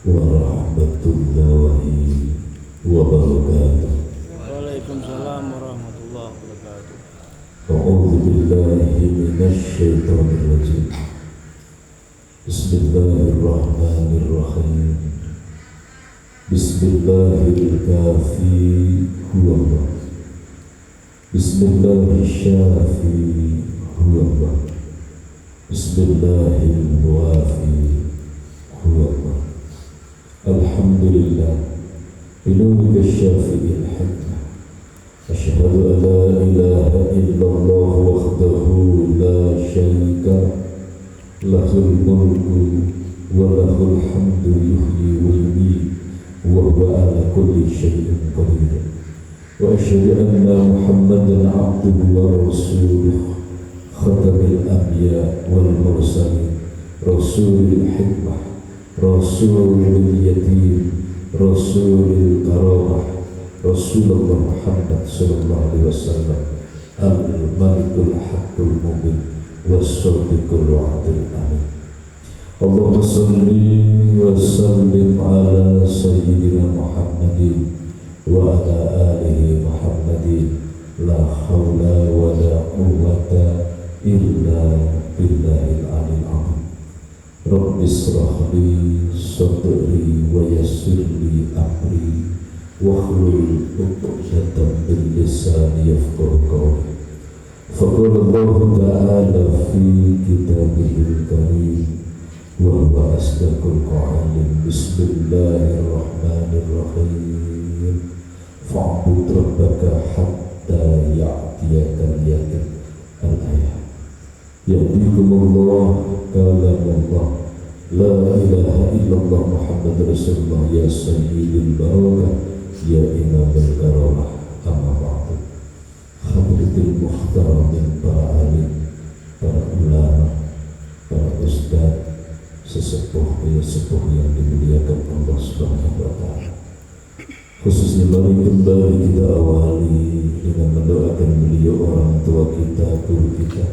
warahmatullahi wabarakatuh. Waalaikumsalam warahmatullahi wabarakatuh. A'udzu billahi minasy syaithanir rajim. Bismillahirrahmanirrahim. Bismillahil kafi huwallah. Bismillahis syafi huwallah. Bismillahil muwafi huwallah. Alhamdulillah binurika syafi'il hikmah. Asyhadu an la ilaha illallah wahdahu la syarika lahul mulku wa lahul hamdu yuhyi wa yumiit wa huwa ala kulli syai'in qadir. Wa asyhadu anna Muhammadan abduhu wa rasuluh khatamil anbiya wal mursalin rasulil hikmah rasulil yatim rasulil karamah Rasulullah Muhammad sallallahu alaihi wasallam al-malikul haqqul mubin was-sadiqul wa'dil amin. Allahumma salli wa sallim ala sayyidina Muhammadin wa ala alihi Muhammadin la hawla wa la quwwata illa billahil aliyil azim. Rabbi israh li sadri wa yassir li amri wahlul 'uqdatam min lisani yafqahu qawli. Faqala Allah ta'ala fi kitabihil karim wa huwa asdaqul qa'ilin. Bismillahirrahmanirrahim. Fa'bud rabbaka hatta ya'tiyakal yaqin. Al-ayah. Yahdikumullah kalamullah. La ilaha illallah Muhammad Rasulullah ya sayyidil barakah ya imamul karamah. Amma ba'du. Hadratil muhtaramin, para alim, para ulama, para ustaz, sesepuh yang dimuliakan Allah Subhanahu wa ta'ala. Khususnya mari kembali kita awali dengan mendoakan beliau, orang tua kita, guru kita,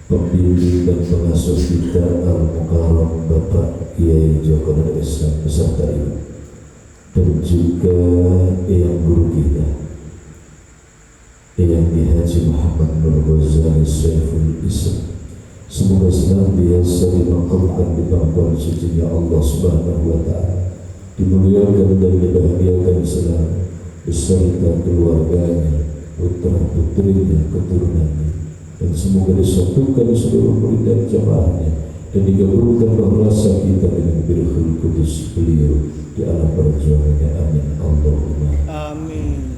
pembimbing dan pengasuh kita, Al-Mukarram Bapak Kiai Joko dan Islam beserta ibu, dan juga Eyang guru kita, Eyang Haji Muhammad Nur Ghazali Saiful Islam. Semoga senantiasa dimaqamkan di pangkuan sucinya Allah Subhanahu wa ta'ala, dimuliakan dan dibahagiakan selalu beserta keluarganya, putra putrinya, keturunannya, dan semoga disatukan seluruh murid dan jamaahnya, dan digabungkan roh rasa kita dengan birrul kudus beliau di alam perjuangannya. Amin Allahumma Amin.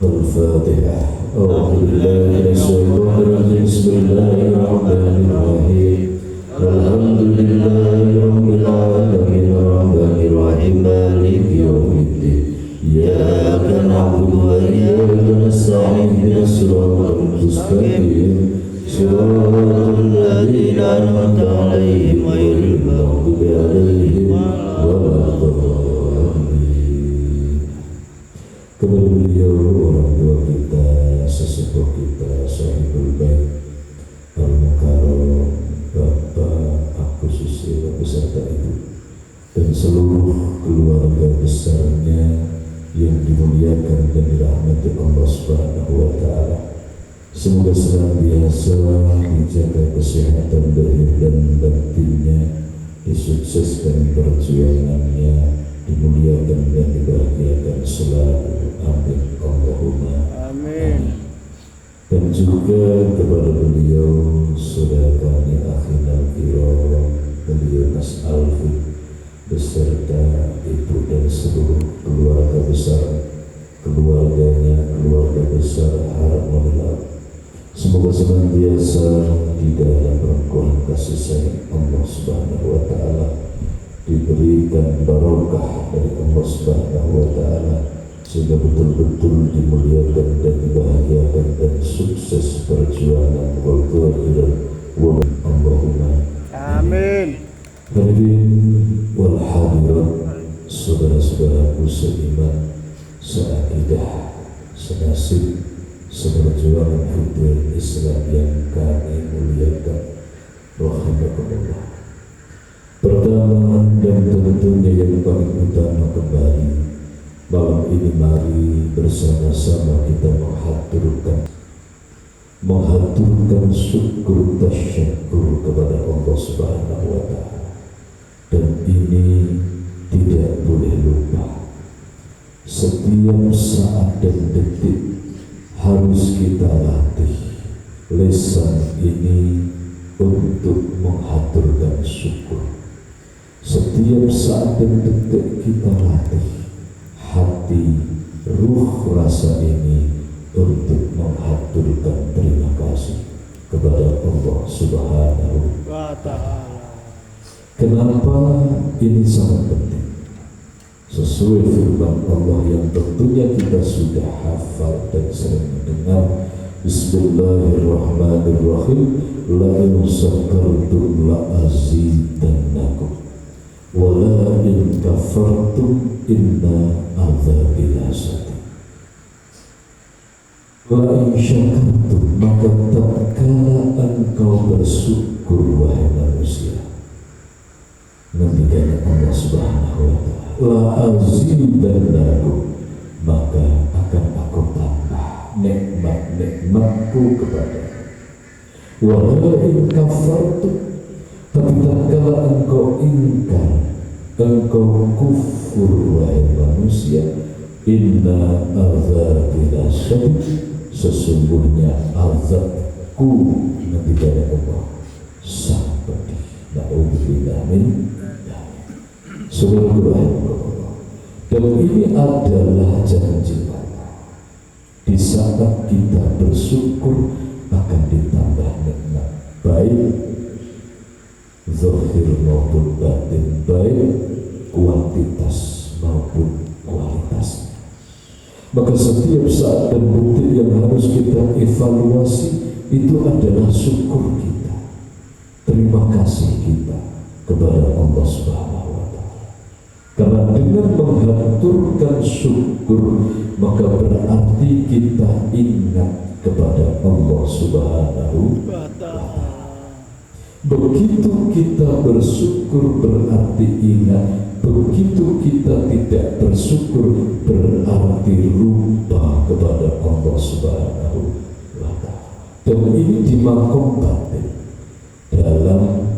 Al-Fatihah. A'udzu billahi minasyaitonir rajim. Bismillahirrahmanirrahim. Alhamdulillahi rabbil alamin arrahmanir rahim maliki yaumiddin. Iyyaka na'budu wa iyyaka nasta'in ihdinas siratal mustaqim siratal ladzina an'amta 'alaihim ghairil maghdubi 'alaihim waladdallin. Kepada beliau, orang tua kita, sesepuh kita, sahibul bait, Al-Mukarram Bapak Aku Susilo beserta ibu, dan seluruh keluarga besarnya yang dimuliakan dan dirahmati Allah Subhanahu wa ta'ala. Semoga senantiasa dijaga kesehatan lahir dan batinnya, disukseskan perjuangannya, dimuliakan dan dibahagiakan selalu. Amin Allahumma amin. Dan juga kepada beliau, saudara kami akhinal kiram, beliau Mas Alfi beserta ibu dan seluruh keluarga besar, keluarganya, keluarga besar Harmonillah. Semoga senantiasa di dalam rangkuman kasih sayang Allah Subhanahu wa ta'ala, diberikan barokah dari Allah Subhanahu wa ta'ala, sehingga betul-betul dimuliakan dan dibahagiakan dan sukses perjuangan wal Allahumma amin. Hadirin wal hadirat, saudara-saudaraku seiman, seakidah, senasib, seperjuangan hidup Islam yang kami muliakan, rahimakumullah. Pertama, dan tentunya yang paling utama kembali malam ini mari bersama-sama kita menghaturkan syukur tasyakur kepada Allah Subhanahu wa Ta'ala. Dan ini tidak boleh lupa. Setiap saat dan detik harus kita latih lisan ini untuk menghaturkan syukur. Setiap saat dan detik kita latih hati, ruh, rasa ini untuk menghaturkan terima kasih kepada Allah Subhanahu wa ta'ala. Kenapa ini sangat penting? Sesuai firman Allah yang tentunya kita sudah hafal dan sering mendengar. Bismillahirrahmanirrahim. La in syakartum la azidannakum wa la in kafartum inna adzabi lasyadid. La in syakartum, maka tatkala engkau bersyukur wahai manusia, demikian Allah Subhanahu wa Ta'ala, la azidannakum, maka akan aku tambah nikmat-nikmatku kepada. Wa la in kafartum, tapi tatkala engkau ingkar, engkau kufur wahai manusia, inna azabi lasyadid, sesungguhnya azabku nanti dari Allah sangat pedih. Na'udzubillah min dzalik. Saudara Allah, dan ini adalah janji Allah. Di saat kita bersyukur akan ditambah nikmat, baik zahir maupun batin, baik kuantitas maupun kualitas. Maka setiap saat dan detik yang harus kita evaluasi itu adalah syukur kita, terima kasih kita kepada Allah Subhanahu wa Ta'ala. Karena dengan menghaturkan syukur, maka berarti kita ingat kepada Allah Subhanahu wa Ta'ala. Begitu kita bersyukur berarti ingat. Begitu kita tidak bersyukur berarti lupa kepada Allah Subhanahu wa Ta'ala. Dan ini di makom batin, dalam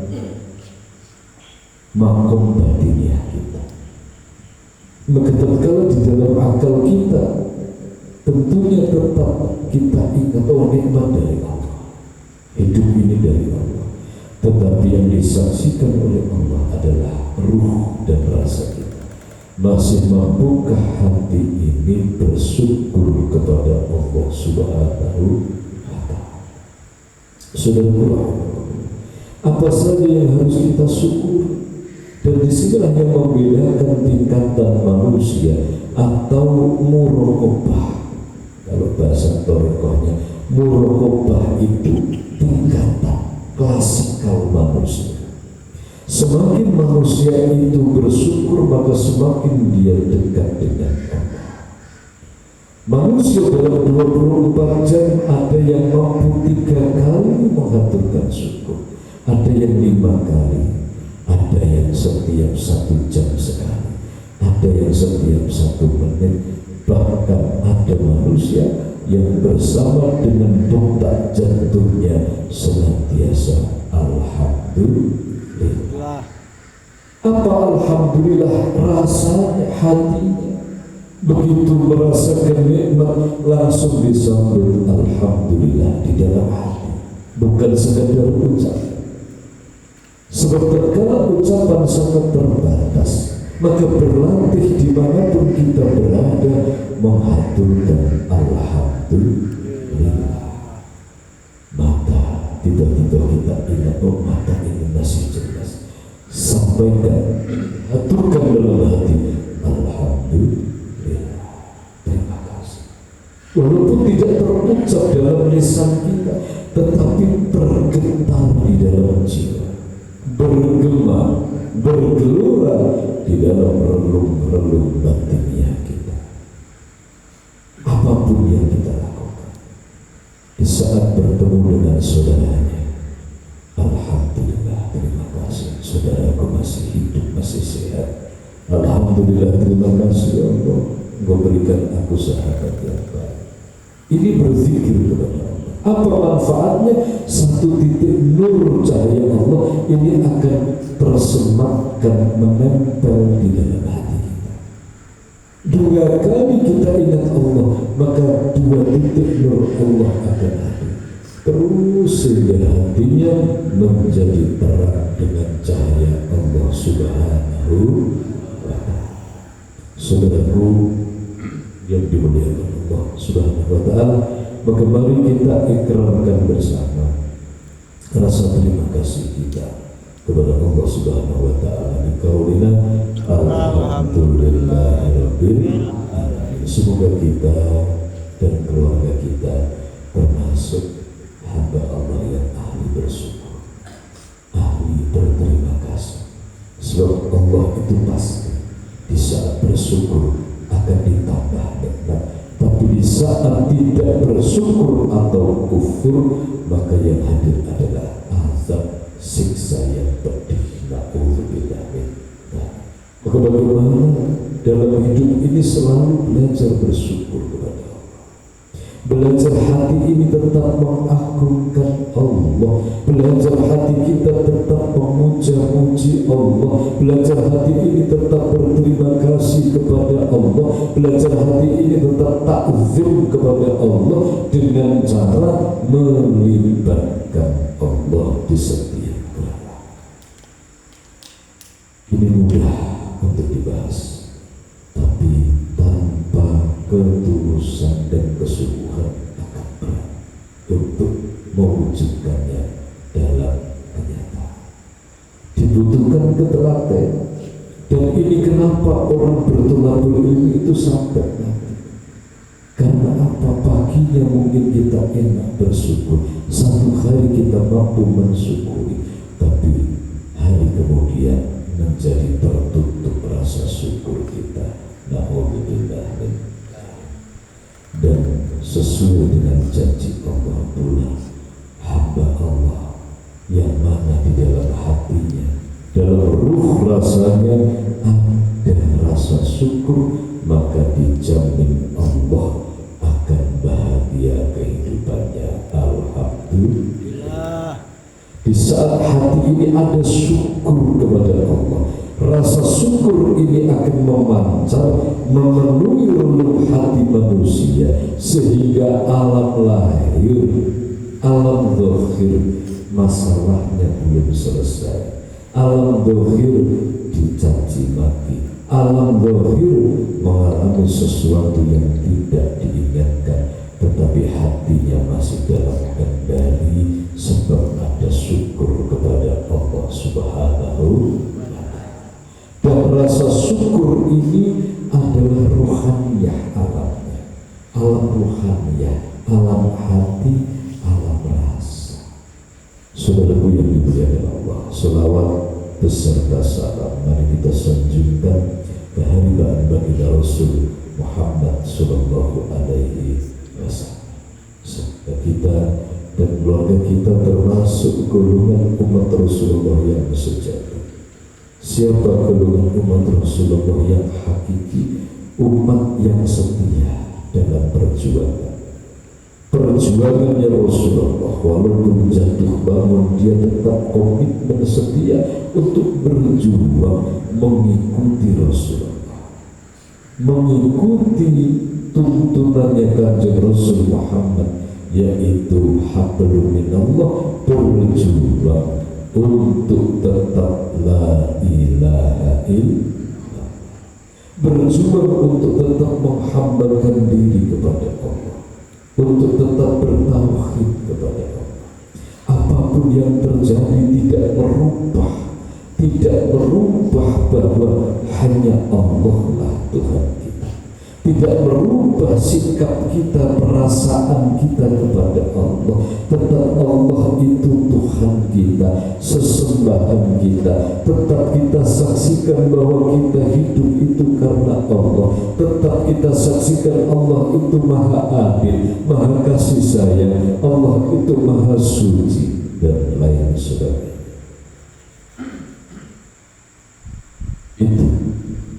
makom batinnya kita. Maka tatkala di dalam akal kita, tentunya tetap kita ingat nikmat dari Allah, hidup ini dari Allah. Tetapi yang disaksikan oleh Allah adalah ruh dan rasa kita. Masih mampukah hati ini bersyukur kepada Allah Subhanahu wa Ta'ala? Saudara, apa saja yang harus kita syukur? Dan disinilah yang membedakan tingkatan manusia atau muraqabah. Kalau bahasa Torikohnya, muraqabah itu tingkatan klasikal manusia. Semakin manusia itu bersyukur, maka semakin dia dekat dengan Allah. Manusia dalam 24 jam ada yang mampu 3 kali menghaturkan syukur, ada yang 5 kali, ada yang setiap 1 jam sekali, ada yang setiap 1 menit, bahkan ada manusia yang bersama dengan detak jantungnya senantiasa alhamdulillah. Apa alhamdulillah? Rasanya, hatinya begitu merasakan nikmat langsung disambut alhamdulillah di dalam hati, bukan sekadar ucapan. Sebab terkala ucapan sangat terbatas, maka berlatih dimanapun kita berada menghaturkan alhamdulillah. Maka tiba-tiba kita ingat, oh mata ini masih jelas. Sampaikan, haturkan dalam hati, alhamdulillah, terima kasih. Walaupun tidak terucap dalam lisan kita, tetapi bergetar di dalam jiwa, bergema, bergelora di dalam relung-relung batinnya kita. Apapun yang kita lakukan, di saat bertemu dengan saudaranya, alhamdulillah, terima kasih, saudaraku masih hidup, masih sehat. Alhamdulillah, terima kasih ya Allah, Engkau berikan aku sahabat yang baik. Ini berzikir kepada Allah. Apa manfaatnya? Satu titik nur cahaya Allah ini akan tersematkan, menempel di dalam hati kita. Dua kali kita ingat Allah, maka dua titik nur Allah akan hadir. Terus sehingga hatinya menjadi terang dengan cahaya Allah Subhanahu wa ta'ala. Saudaraku yang dimuliakan Allah Subhanahu wa ta'ala, maka mari kita ikrarkan bersama rasa terima kasih kita kepada Allah Subhanahu wa ta'ala di qaulina alhamdulillahirabbil alamin. Semoga kita dan keluarga kita termasuk hamba Allah yang ahli bersyukur, ahli berterima kasih. Sebab Allah itu pasti di saat bersyukur akan ditambah nikmat, tapi di saat tidak bersyukur atau kufur, maka yang hadir adalah azab, siksa yang pedih. Na'udzubillah min dzalik. Maka bagaimana dalam hidup ini selalu belajar bersyukur kepada Allah. Belajar hati ini tetap mengagungkan Allah. Belajar hati kita tetap memuja-muji Allah. Belajar hati ini tetap berterima kasih kepada Allah. Belajar hati ini tetap takzim kepada Allah dengan cara melibatkan Allah di setiap gerakan. Ini mudah untuk dibahas, tapi tanpa ketulusan dan kesungguhan akan berat untuk mewujudkannya dalam kenyataan. Dibutuhkan ketelatenan. Dan ini kenapa orang bertolabul ilmi itu sampai nanti. Karena apa? Paginya mungkin kita enak bersyukur, satu hari kita mampu mensyukuri, tapi hari kemudian menjadi tertutup rasa syukur kita. Na'udzubillah min dzalik. Dan sesuai dengan janji Allah pula, hamba Allah yang mana di dalam hatinya, dalam ruh rasanya ada rasa syukur, maka dijamin Allah akan bahagia kehidupannya. Alhamdulillah. Di saat hati ini ada syukur kepada Allah, rasa syukur ini akan memancar, memenuhi relung hati manusia, sehingga alam lahir, alam zahir masalahnya belum selesai. Alam zahir dicaci maki, alam zahir mengalami sesuatu yang tidak diinginkan, tetapi hatinya masih dalam kendali sebab ada syukur kepada Allah Subhanahu wa ta'ala. Dan rasa syukur ini adalah ruhaniyah alamnya, alam ruhaniyah, alam hati, alam rasa. Saudaraku yang dimuliakan Allah, selawat beserta salam mari kita sanjungkan keharibaan baginda Rasul Muhammad sallallahu alaihi wasallam. Sehingga kita dan keluarga kita termasuk golongan umat Rasulullah yang sejati. Siapa golongan umat Rasulullah yang hakiki? Umat yang setia dalam perjuangan. Perjuangannya Rasulullah, walaupun jatuh bangun, dia tetap komitmen setia untuk berjuang mengikuti Rasulullah, mengikuti tuntunannya Kanjeng Rasul Muhammad, yaitu hablum minallah, berjuang untuk tetap la ilaha illallah, berjuang untuk tetap menghambakan diri kepada Allah, untuk tetap bertauhid kepada Allah. Apapun yang terjadi tidak merubah bahwa hanya Allah lah Tuhan kita. Tidak merubah sikap kita, perasaan kita kepada Allah. Tetap Allah itu Tuhan kita, sesembahan kita. Tetap kita saksikan bahwa kita hidup itu karena Allah. Tetap kita saksikan Allah itu maha adil, maha kasih sayang, Allah itu maha suci, dan lain sebagainya. Itu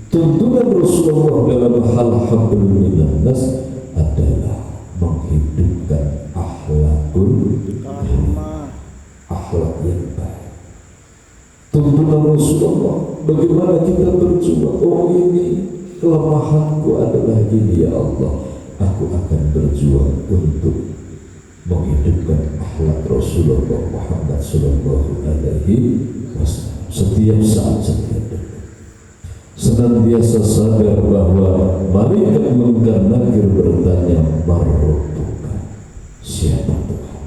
Tuntunan Rasulullah dalam hal hablum minan nas adalah menghidupkan akhlakul karimah, akhlak yang baik. Tuntunan Rasulullah bagaimana kita berjuang. Oh, ini kelemahanku adalah ini, ya Allah, aku akan berjuang untuk menghidupkan akhlak Rasulullah Muhammad sallallahu alaihi wasallam setiap saat, setiap detik. Senantiasa sadar bahwa malaikat munkar nakir bertanya, "Marrabbuka?" Siapa Tuhan?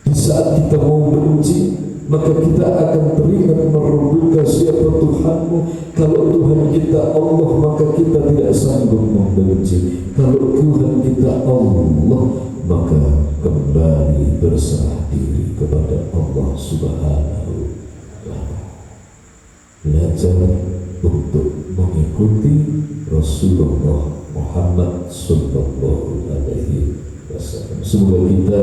Di saat kita mau benci, maka kita akan teringat marrabbuka, siapa Tuhanmu. Kalau Tuhan kita Allah, maka kita tidak sanggup membenci. Kalau Tuhan kita Allah, maka kembali berserah diri kepada Allah Subhanahu wa ta'ala. Belajar untuk mengikuti Rasulullah Muhammad sallallahu alaihi wasallam. Semoga kita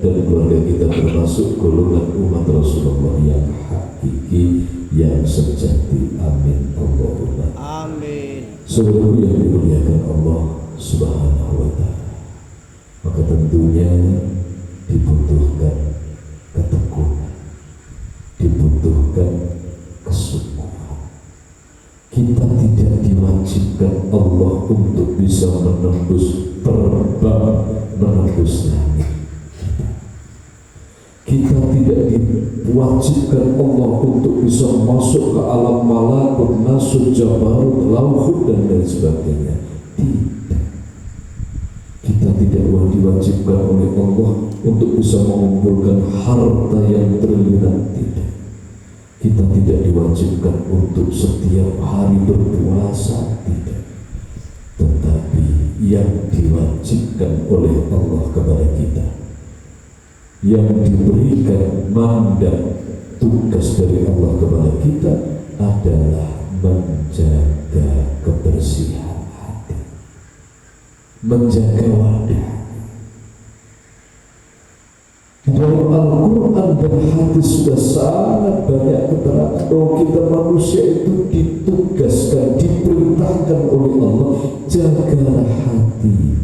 dan keluarga kita termasuk golongan umat Rasulullah yang hakiki, yang sejati. Amin Allahumma Amin. Saudara yang dimuliakan Allah Subhanahu wa ta'ala, maka tentunya dibutuhkan ketekunan, dibutuhkan kesungguhan. Kita tidak diwajibkan Allah untuk bisa menembus terbang, menembus langit. Kita tidak diwajibkan Allah untuk bisa masuk ke alam malakut, nasut, jabarut, lauhut, dan lain sebagainya. Tidak. Kita tidak diwajibkan oleh Allah untuk bisa mengumpulkan harta yang triliunan. Tidak. Kita tidak diwajibkan untuk setiap hari berpuasa. Tidak. Tetapi yang diwajibkan oleh Allah kepada kita, yang diberikan mandat tugas dari Allah kepada kita adalah menjaga kebersihan hati, menjaga wadah. Dalam Al-Quran dan hadis sudah sangat banyak keterangan bahwa kita manusia itu ditugaskan, diperintahkan oleh Allah, jagalah hatimu,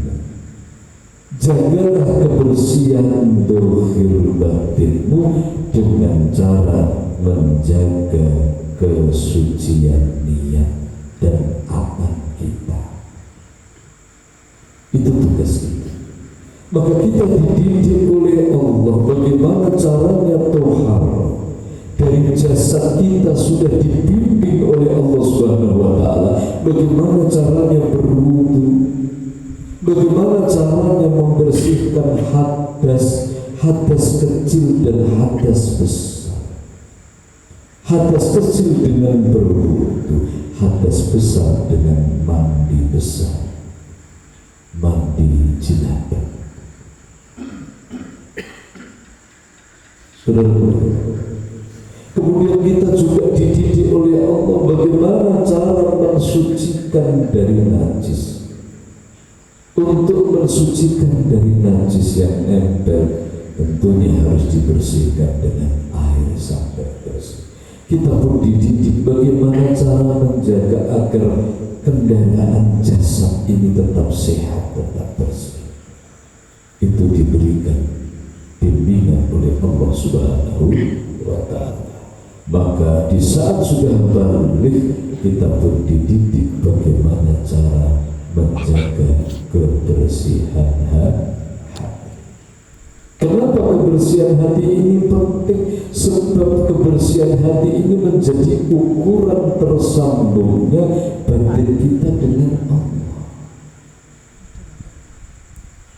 jagalah kebersihan dohir batinmu dengan cara menjaga kesucian niat dan amal kita. Itu tugas kita. Maka kita dididik oleh Allah bagaimana caranya tohar. Dari jasad kita sudah dibimbing oleh Allah Subhanahu wa ta'ala bagaimana caranya berwudu, bagaimana caranya membersihkan hadas kecil dan hadas besar. Hadas kecil dengan berwudu, hadas besar dengan mandi besar, mandi jinabah. Kemudian kita juga dididik oleh Allah bagaimana cara mensucikan dari najis. Untuk mensucikan dari najis yang nempel, tentunya harus dibersihkan dengan air sampai bersih. Kita pun dididik bagaimana cara menjaga agar kendaraan jasad ini tetap sehat, tetap bersih. Itu diberikan bimbingan oleh Allah Subhanahu wa ta'ala. Maka di saat sudah balik, kita pun dididik bagaimana cara menjaga kebersihan hati. Kenapa kebersihan hati ini penting? Sebab kebersihan hati ini menjadi ukuran tersambungnya batin kita dengan Allah.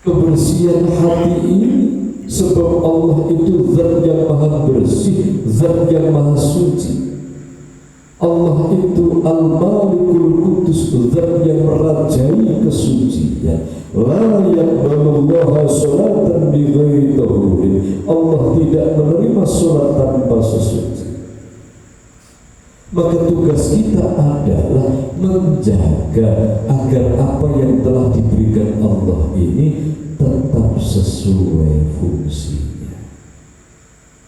Kebersihan hati ini sebab Allah itu zat yang maha bersih, zat yang maha suci. Allah itu Al-Malikul Qudus, zat yang merajai kesucian. La yaqbalullaha sholatan bighairi tahurin. Allah tidak menerima sholat tanpa sesuci. Maka tugas kita adalah menjaga agar apa yang telah diberikan Allah ini tetap sesuai fungsinya.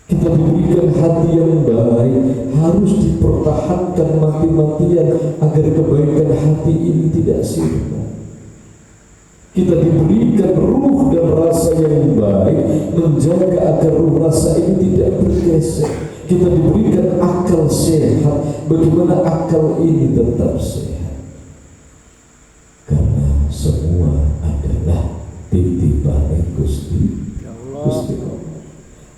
Kita diberikan hati yang baik, harus dipertahankan makin mati-matian agar kebaikan hati ini tidak sirna. Kita diberikan ruh dan rasa yang baik, menjaga agar ruh rasa ini tidak bergeser. Kita diberikan akal sehat, bagaimana akal ini tetap sehat? Karena semua adalah titipan Gusti Allah.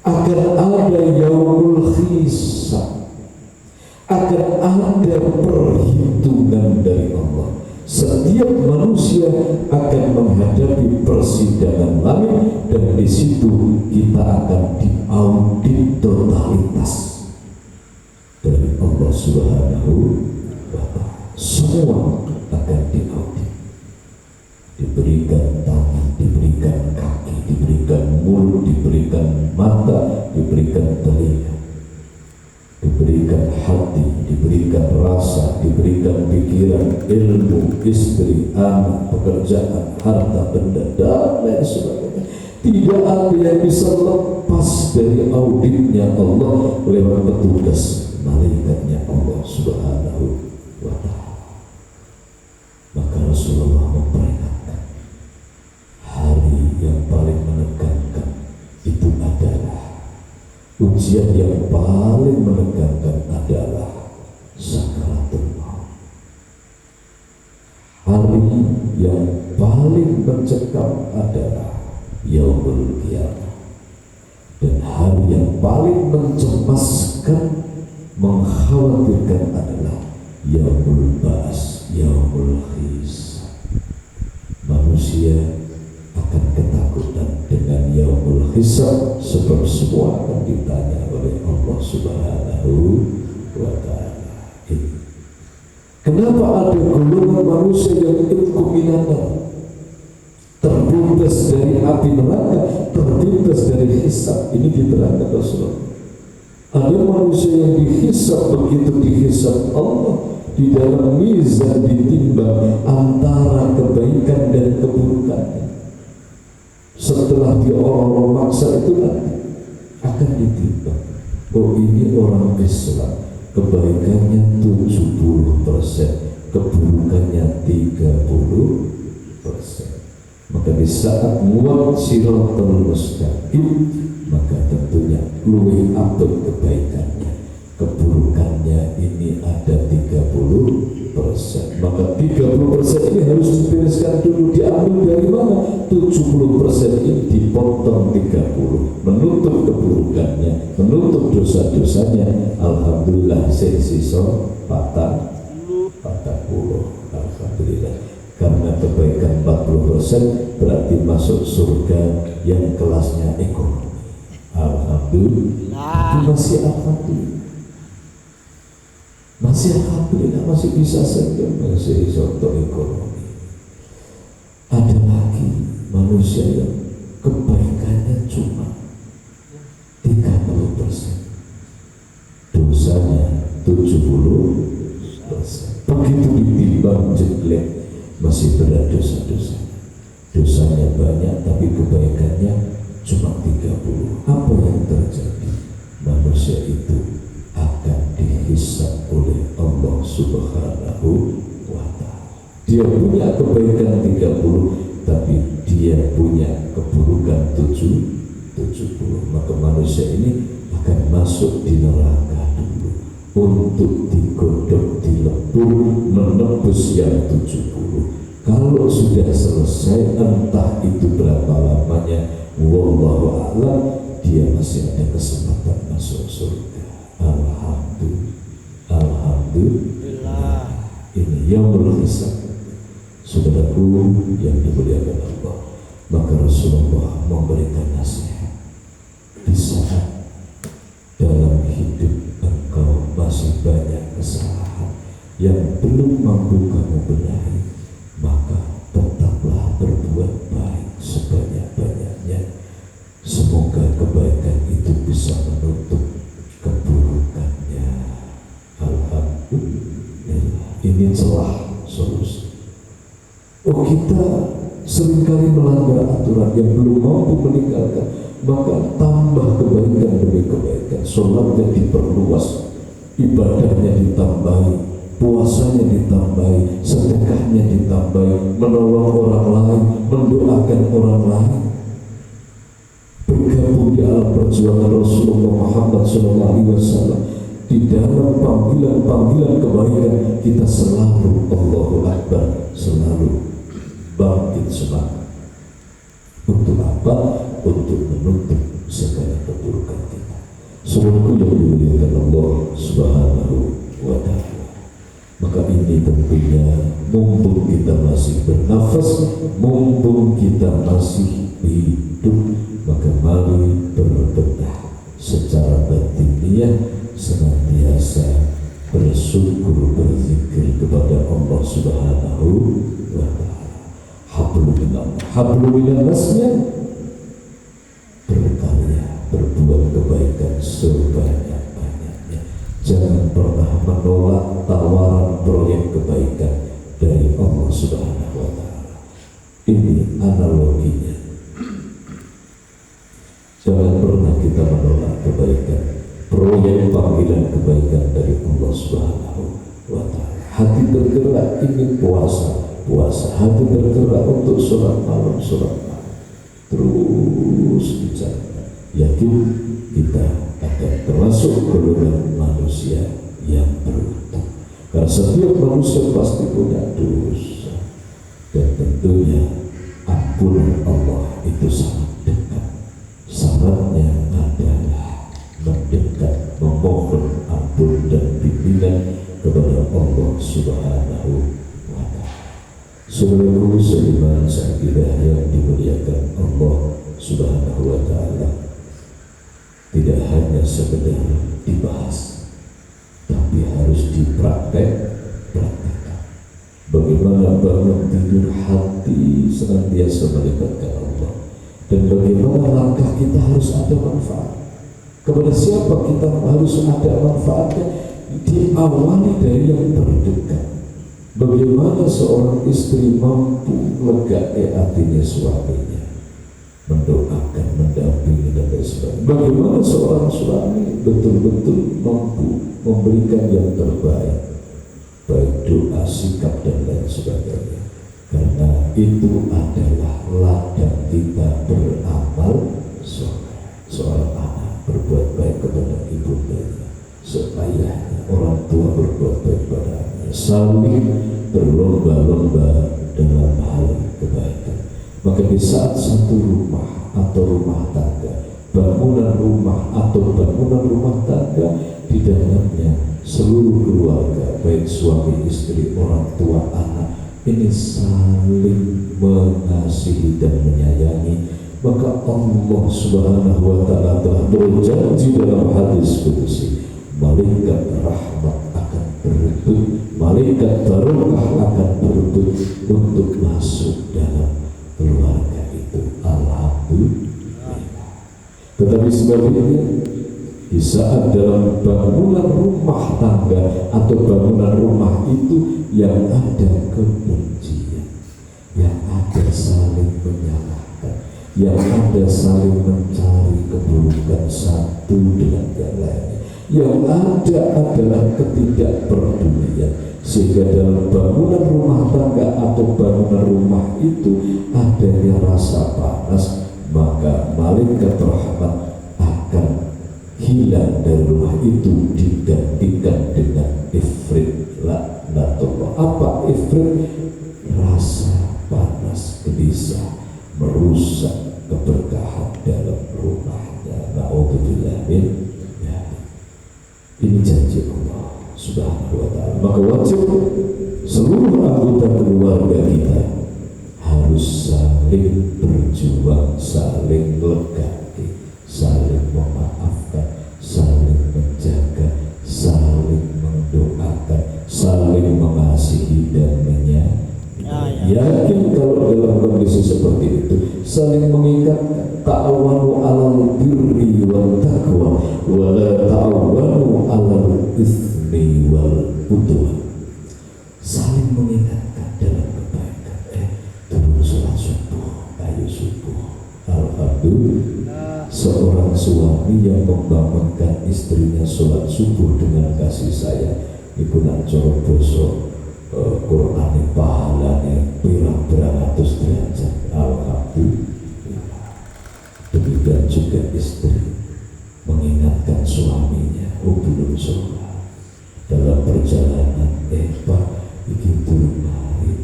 Agar ada yaumul hisab, agar ada perhitungan dari Allah. Setiap manusia akan menghadapi persidangan langit, dan di situ kita akan diaudit totalitas dari Allah Subhanahu wa Ta'ala. Semua akan diaudit, diberikan tangan, diberikan kaki, diberikan mulut, diberikan mata, diberikan telinga, diberikan hati, diberikan rasa, diberikan pikiran, ilmu, istri, anak, pekerjaan, harta benda, dan lain sebagainya. Tidak ada yang bisa lepas dari auditnya Allah lewat petugas malaikatnya Allah Subhanahu wa Ta'ala. Maka Rasulullah memperingatkan, hari yang paling menegangkan itu adalah, ujian yang paling menegangkan adalah sakaratul maut. Hari yang paling mencekam adalah yaumul qiyamah. Dan hari yang paling mencemaskan, mengkhawatirkan adalah yaumul ba'as, yaumul hisab. Manusia akan ketakutan dengan yaumul hisab, sebab semua akan ditanya oleh Allah Subhanahu wa Ta'ala. Kenapa ada golongan manusia yang itkuminana, terbebas dari api neraka, terbebas dari hisab? Ini diterangkan Rasulullah. Ada manusia yang dihisab, begitu dihisab Allah, di dalam mizan ditimbang antara kebaikan dan keburukannya. Setelah diolok-olok maksa itu nanti akan ditimbang. Oh, ini orang Islam, kebaikannya 70%, keburukannya 30%. Maka di saat muat siratal mustaqim, maka tentunya luwih apel kebaikannya, keburukannya ini ada 30%. Maka 30% ini harus dibereskan dulu. Diambil dari mana? 70% ini dipotong 30, menutup keburukannya, menutup dosa-dosanya. Alhamdulillah sisa 40. Alhamdulillah. Karena kebaikan 40% berarti masuk surga yang kelasnya ekonomi. Alhamdulillah. Masih alhamdulillah. Masih alhamdulillah, masih bisa saja, masih contoh ekonomi. Ada lagi manusia yang kebaikannya cuma 30%, dosanya 70%. Begitu ditimbang jelek, masih berat dosa-dosa. Dosanya banyak tapi kebaikannya cuma 30. Apa yang terjadi? Manusia itu akan dihisab oleh Allah Subhanahu wa Ta'ala. Dia punya kebaikan 30, tapi dia punya keburukan 70. Maka manusia ini akan masuk di neraka dulu untuk digodok, dilepur, menebus yang 70. Kalau sudah selesai, entah itu berapa lamanya, wallahu a'lam, dia masih ada kesempatan masuk surga. Alhamdulillah. Ini yaumul hisab. Saudaraku yang dimuliakan Allah, maka Rasulullah memberikan nasihat. Di saat dalam hidup engkau masih banyak kesalahan yang belum mampu kamu benahi, maka tetaplah berbuat baik sebanyak-banyaknya. Semoga kebaikan itu bisa menutup keburukannya. Alhamdulillah. Ini celah solusi. Oh, kita seringkali melanggar aturan yang belum mampu meninggalkan, maka tambah kebaikan demi kebaikan. Sholatnya diperluas, ibadahnya ditambahi, puasanya ditambahi, sedekahnya ditambahi, menolong orang lain, mendoakan orang lain, bergabung di alam perjuangan Rasulullah Muhammad SAW. Di dalam panggilan-panggilan kebaikan kita selalu Allahu Akbar, selalu bangkit semangat. Untuk apa? Untuk menutup segala keburukan kita. Semuanya yang dimuliakan Allah Subhanahu wa Ta'ala. Maka ini tentunya mumpung kita masih bernafas, mumpung kita masih hidup, maka mari berbenah secara batiniah, senantiasa bersyukur, berzikir kepada Allah Subhanahu wa Ta'ala. Hablum minannasnya, berkarya, berbuat kebaikan sebanyak-banyaknya. Jangan pernah menolak tawaran proyek kebaikan dari Allah Subhanahu wa Ta'ala. Ini analoginya. Jangan pernah kita menolak kebaikan, proyek panggilan kebaikan dari Allah Subhanahu wa Ta'ala. Hati bergerak ingin puasa, hati bergerak untuk sholat malam, terus bicara. Yakin kita akan termasuk golongan manusia yang beruntung. Karena setiap manusia pasti punya dosa, dan tentunya ampunan Allah itu sangat dekat. Syaratnya adalah mendekat, memohon ampun dan bimbingan kepada Allah Subhanahu wa Ta'ala. Seluruh seiman seakidah yang dimuliakan Allah Subhanahu wa Ta'ala, tidak hanya sekedar dibahas, tapi harus dipraktekkan. Bagaimana bangun tidur hati senantiasa melibatkan Allah, dan bagaimana langkah kita harus ada manfaat. Kepada siapa kita harus ada manfaatnya? Diawali dari yang terdekat. Bagaimana seorang istri mampu melegakan hatinya suaminya, mendoakan, mendampingi dan lain sebagainya. Bagaimana seorang suami betul-betul mampu memberikan yang terbaik, baik doa, sikap dan lain sebagainya. Karena itu adalah ladang kita beramal soleh. Seorang anak berbuat baik kepada ibundanya, seayahnya, orang tua berbuat baik kepada anaknya, saling berlomba-lomba dalam hal kebaikan. Maka di saat satu rumah atau rumah tangga, bangunan rumah atau bangunan rumah tangga, di dalamnya seluruh keluarga, baik suami istri, orang tua, anak, ini saling mengasihi dan menyayangi, maka Allah Subhanahu wa Ta'ala telah berjanji dalam hadis qudsi, malaikat rahmat akan berebut, malaikat barokah akan berebut untuk masuk dalam keluarga itu. Alhamdulillah. Tetapi sebaliknya, di saat dalam bangunan rumah tangga atau bangunan rumah itu yang ada kebencian, yang ada saling menyalahkan, yang ada saling mencari keburukan satu dengan yang lainnya, yang ada adalah ketidakpedulian, sehingga dalam bangunan rumah tangga atau bangunan rumah itu adanya rasa panas, maka malaikat rahmat akan hilang dari rumah itu, digantikan dengan ifrit laknatullah. Apa ifrit? Rasa panas gelisah, merusak keberkahan dalam rumahnya. Na'udzubillah min dzalik. Ini janji Allah Subhanahu wa Ta'ala. Maka wajib seluruh anggota keluarga kita harus saling berjuang, saling melegapi, saling memaafkan, saling menjaga, saling mendoakan, saling mengasihi dan menyayangi. Yakin kalau dalam kondisi seperti itu, saling mengingatkan, ta'awanu 'alal birri wal taqwa wa la ta'awanu 'alal itsmi wal udwan. Saling mengingatkan dalam kebaikan. Turun sholat subuh, ayo subuh. Alhamdulillah, seorang suami yang membangunkan istrinya sholat subuh dengan kasih sayang, iku nak cara basa Qur'ane pahalane pirang-pirang atus derajat. Alhamdulillah. Demikian juga istri mengingatkan suaminya, belum sholat dalam perjalanan, Pak iki turun mari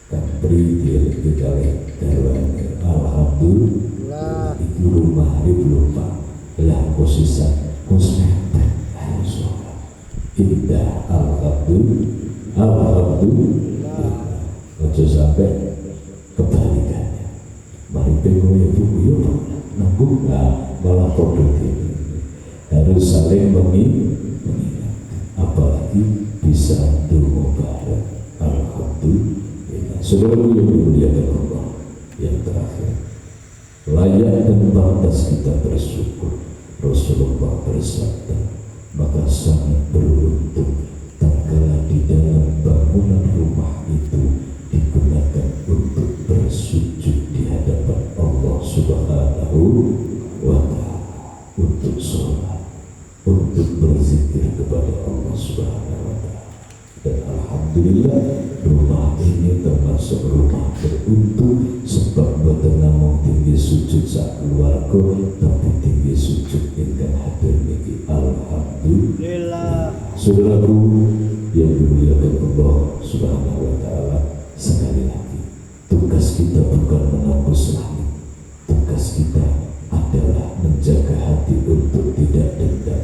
kan beri dia kali garwane. Alhamdulillah iki rumah hari belum Pak lah posisi mepet ayo sholat indah. Alhamdulillah. Ojo sampai kebalikannya, mari pengen ya buku ya Pak nambung malah produktif. Harus saling mengingat, apalagi bisa dulu bareng. Alhamdulillah. Saudaraku yang dimuliakan Allah, yang terakhir, layak dan pantas kita bersyukur. Rasulullah bersabda, maka sangat beruntung tatkala di dalam bangunan rumah itu digunakan untuk bersujud di hadapan Allah Subhanahu wa Ta'ala, untuk sholat, untuk berzikir kepada Allah Subhanahu wa Ta'ala. Dan alhamdulillah rumah ini termasuk rumah beruntung, sebab boten namung tinggi sujud sak keluarga, tapi tinggi sujud ingkang hadir niki. Alhamdulillah. Saudaraku yang dimuliakan Allah Subhanahu wa Ta'ala, sekali lagi tugas kita bukan menembus langit. Tugas kita adalah menjaga hati untuk tidak dendam,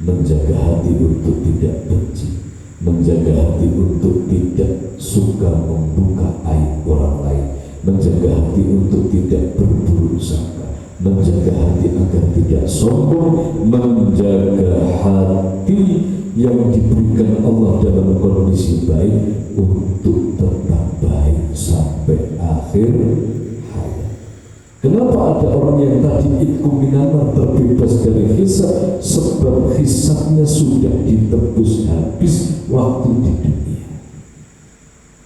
menjaga hati untuk tidak benci, menjaga hati untuk tidak suka membuka aib orang lain, menjaga hati untuk tidak berburuk sangka, menjaga hati agar tidak sombong, menjaga hati yang diberikan Allah dalam kondisi baik untuk tetap baik sampai akhir hayat. Kenapa ada orang yang tadi itku minanar terbebas dari hisab? Sebab hisabnya sudah ditebus habis waktu di dunia.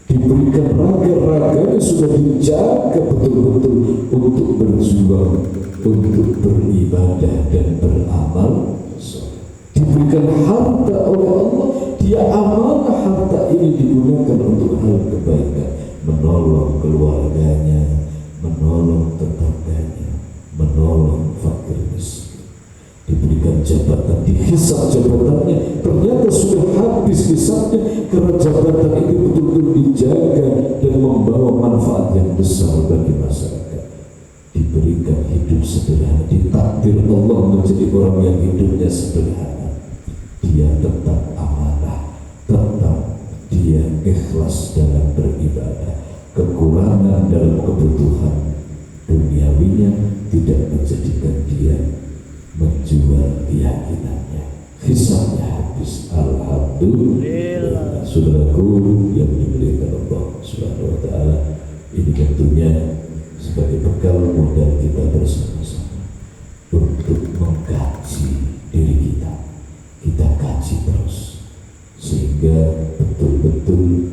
Diberikan raga-raganya sudah dijaga betul-betul untuk berjuang, untuk beribadah dan beramal. Diberikan harta oleh Allah, dia amanah harta ini digunakan untuk hal kebaikan, menolong keluarganya, menolong tetangganya, menolong fakir miskin. Diberikan jabatan, dihisab jabatannya, ternyata sudah habis hisabnya karena jabatan itu betul-betul dijaga dan membawa manfaat yang besar bagi masyarakat. Diberikan hidup sederhana, ditakdir Allah menjadi orang yang hidupnya sederhana. Dia tetap amanah, tetap dia ikhlas dalam beribadah. Kekurangan dalam kebutuhan duniawinya tidak menjadikan dia menjual keyakinannya. Hisabnya habis. Alhamdulillah. Saudaraku yang dimuliakan Allah Subhanahu wa Ta'ala, ini tentunya sebagai bekal modal kita bersama-sama untuk mengkaji diri kita. Kita kaji terus sehingga betul-betul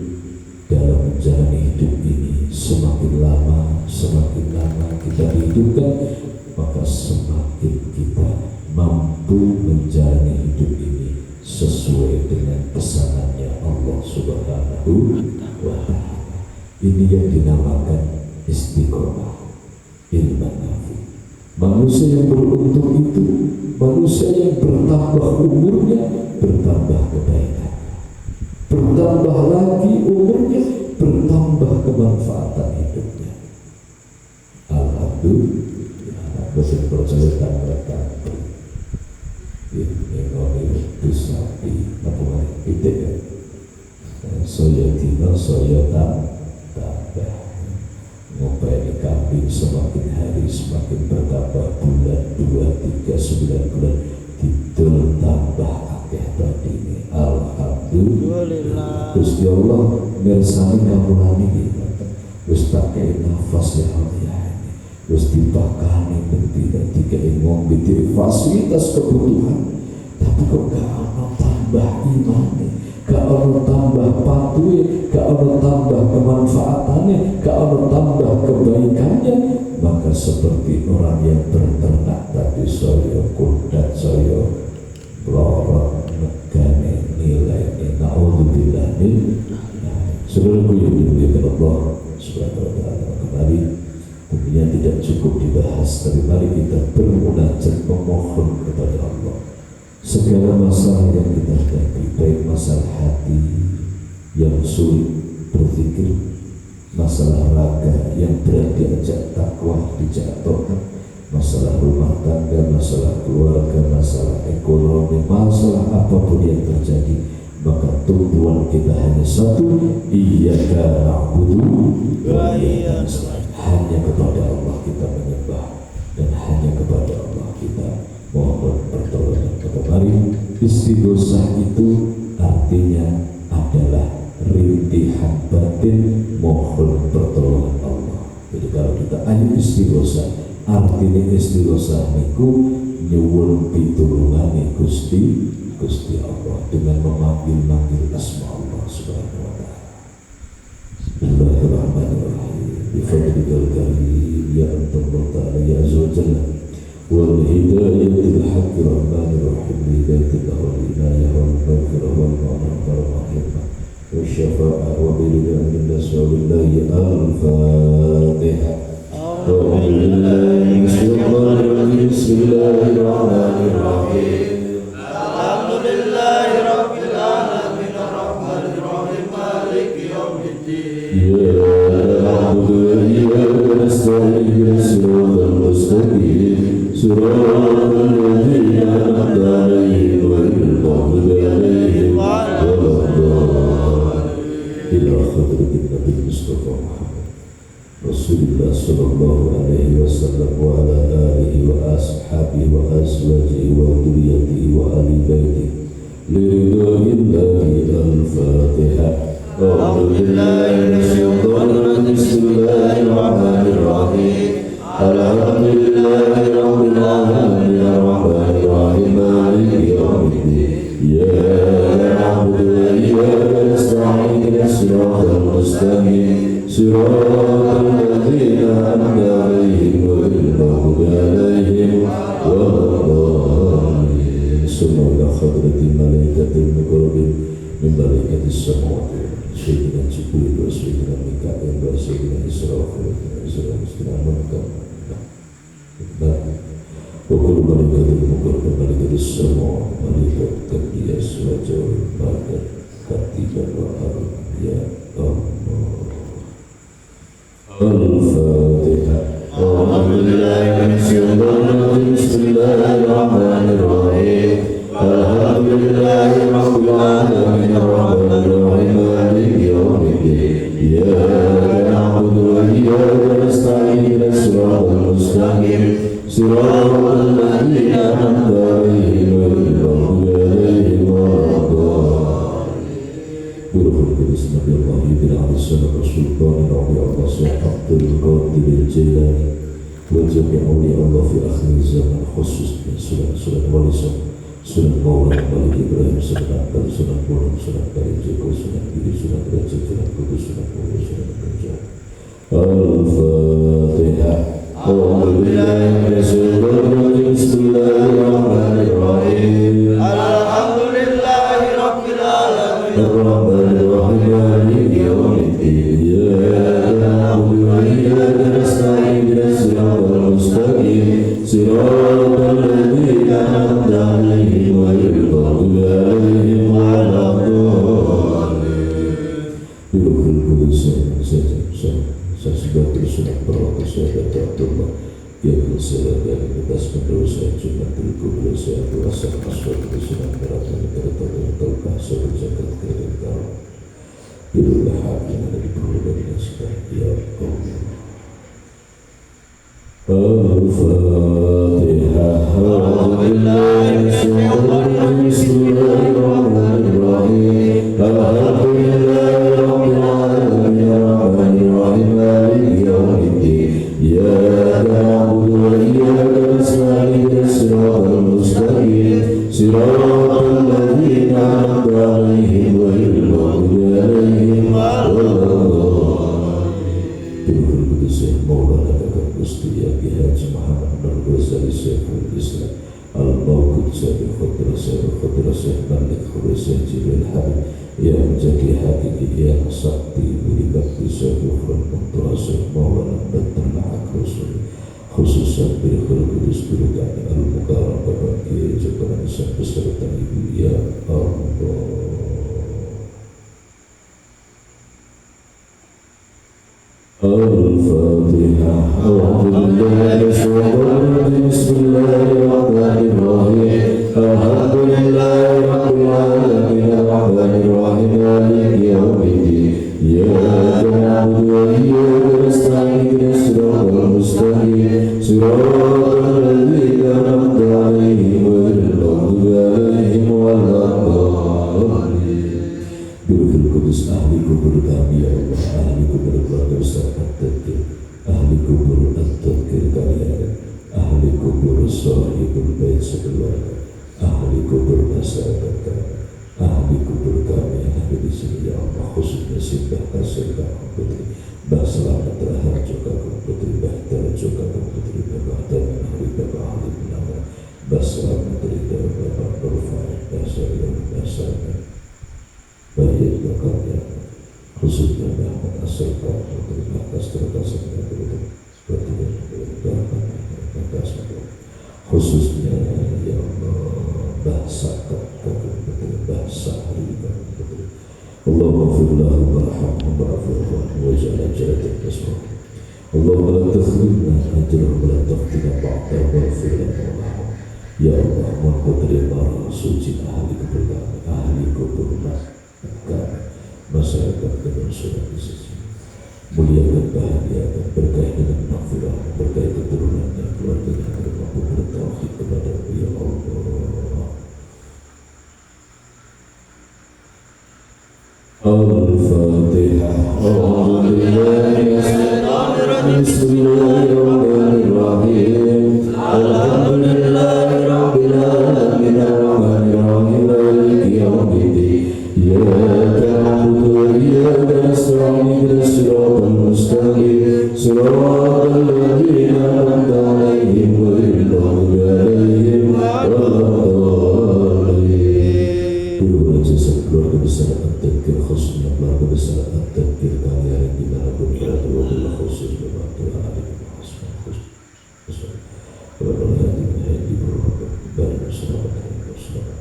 dalam menjalani hidup ini semakin lama kita dihidupkan, maka semakin kita mampu menjalani hidup ini sesuai dengan pesanannya Allah Subhanahu wa Ta'ala. Ini yang dinamakan istiqomah, ilmu nafi. Manusia yang beruntung itu manusia yang bertambah umurnya, bertambah kebaikan, bertambah lagi umurnya, bertambah kemanfaatan hidupnya. Alhamdulillah. Bosan percaya tanggal ini ngomong bisa di apa itu ya. Saya tinggal saya tambah ngopai kambing semakin hari semakin bertambah, bulan 2, 3, 9 bulan tidur tambah akeh tadi ini. Alhamdulillah. Gusti Allah mirsani kawulane iki. Wis tak kei nafas ya Allah. Wis dipakani dikei ngombe fasilitas kebutuhan. Tapi kok gak ono tambah imane, gak ono tambah patuhe, gak ono tambah kemanfaatannya, gak ono tambah kebaikannya. Maka seperti orang yang berternak tadi, saya kudat, saya lorot negane nilai Amin. Saudaraku yang dimuliakan Allah Subhanahu wa taala, kembali tentunya tidak cukup dibahas, tapi mari kita bermunajat memohon kepada Allah segala masalah yang kita hadapi, baik masalah hati yang sulit berpikir, masalah raga yang berat diajak takwa dijatuhkan, masalah rumah tangga, masalah keluarga, masalah ekonomi, masalah apapun yang terjadi, maka tumpuan kita hanya satu, iyyaka na'budu wa iyyaka nasta'in. Hanya kepada Allah kita menyembah dan hanya kepada Allah kita mohon pertolongan. Mari istighosah itu artinya adalah rintihan batin mohon pertolongan Allah. Jadi kalau kita ayo istighosah, artinya istighosah niku nyuwun pitulungane Gusti Allah dengan memanggil-manggil asma Allah Subhanahu wa taala. Bismillahirrahmanirrahim. Bifadlikal karim ya Allah ta'ala ya azza wa jalla wal hidayatil haqqi rahmanir rahim hidayatil wal inayah wal maghfirah wal maghfirah wal rahmah wa syafa'ah wa biridha min nasulillahi al-fatihah. Bismillahirrahmanirrahim. Rasulullah sallallahu alaihi wasallam wa ala alihi wa ashabihi wa azwajihi wa dhurriyyatihi wa ahli baitihi lillahi al-fatihah. A'udzu billahi minasyaitonir rajim. Bismillahirrahmanirrahim. Alhamdulillahi rabbil alamin arrahmanir rahim maliki yaumiddin. Iyyaka na'budu wa iyyaka nasta'in ihdinas siratal mustaqim siratal ladzina an'amta 'alaihim ghairil maghdubi 'alaihim waladdallin. Sallallahu hadratil malaikatil muqarrabin min malaikatis samawati sayyidina Jibril wa sayyidina Mikail wa sayyidina Israfil wa sayyidina Muhammad wa kullu malaikatil muqarrabin malaikatis samawati malaikat qiyas wa jawab malaikat katiban wa ya Allah. Al-Fatihah. Bismillahirrahmanirrahim. Alhamdulillahi rabbil alamin arrahmanir rahim maliki yaumiddin. Iyyaka na'budu wa iyyaka nasta'in ihdinas siratal mustaqim siratal ladzina an'amta 'alaihim ghairil maghdubi 'alaihim waladdallin. Biruhul qudus Nabi Allah Yudhil Alisana Sultan Nabi Allah Syekh Abdul Qadir Jilani wa jami' awliya Allah fi akhir zaman khusus min surat walisan surat Maulana Malik Ibrahim surat Akbar surat Bolong surat Karim Joko surat Bidi surat Raja surat Kudus surat Mulu surat Kerja. Al-Fatihah. Bismillahirrahmanirrahim. Alhamdulillahi rabbil alamin arrahmanir rahim maliki yaumiddin. Iyyaka na'budu wa iyyaka nasta'in ihdinas siratal mustaqim siratal ladzina an'amta 'alaihim ghairil maghdubi 'alaihim waladdallin. Biruhul qudus saya sebagai sunat perawat saya Abdullah yang bersalah dari atas pendosa Jumatul Kubra saya berasa masuk ke sunat perawat dan tertolong saya berjagat ke dalam birulah hati yang ada di perlukan dan sekarang ya Allah. Al-Fatihah. Bismillahirrahmanirrahim. Alhamdulillahi rabbil alamin arrahmanir rahim maliki yaumiddin. Iyyaka na'budu wa iyyaka nasta'in ihdinas siratal mustaqim siratal ladzina an'amta 'alaihim ghairil maghdubi 'alaihim waladdallin. Syekh Maulana Kakak Gusti Haji Muhammad Nur Ghazali Syekhul Islam Al-Mawqud Syekh Khudra Kiai Hakiki yang sakti beri bakti syafufran muntahasir maulana batal akhusul khususan bil kudus guru kami al-mukarram Bapak Kiai Jokowi beserta Ibu ya Allah. Al-Fatihah. Bismillahirrahmanirrahim. Alhamdulillahirabbil alamin arrahmanirrahim maliki yaumiddin. Iyyaka na'budu wa iyyaka nasta'in ihdinas siratal mustaqim siratal ladzina an'amta 'alaihim ghairil maghdubi 'alaihim waladdallin. Birul Kudus ahli kubur kami ya Allah, ahli kubur keluarga besar At-Tadkir, ahli kubur At-Tadkir kalian, ahli kubur Shahibul Bait sekeluarga, ahli kubur masyarakat kami, ahli kubur kami yang ada di sini ya Allah, khususnya Simbah Kasir Kakak Putri, Mbah Selamat Raharjo Kakak Putri, Mbah Darjo Kakak Putri, Mbah Daman Hari Bapak Halim Nama, Mbah Selamat Rida Bapak Nurfai, Mbah Syariah, Mbah Syariah, baik bakarnya khususnya Muhammad Asal Kakak terima kasih khususnya ya Allah bahasa kakak bahasa hari kakak Allahumma firlahu warhamhu wa'afirhu wa ja'ala jalatin kasbah Allahumma la takhlimna ajrah wa la taftina ba'da wa firlahu ya Allah mohon terima suci ahli kubur ahli kubur masyarakat dengan surat sisi muliakan bahagiakan berkait dengan maghfirah berkait keturunannya keluarganya agar mampu bertauhid kepada ya Allah. Al-Fatihah. Bismillahirrahmanirrahim. Alhamdulillahirabbil alamin arrahmanirrahim maliki yaumiddin. Iyyaka na'budu wa iyyaka nasta'in ihdinas siratal mustaqim siratal ladzina an'amta 'alaihim ghairil maghdubi 'alaihim waladdallin. Dua jasa keluarga besar At-Tadkir khususnya keluarga besar At-Tadkir kalian di mana pun berada wabillah khusus berbantu alim asma khusus wabillah di berbagai baik selamat dan selamat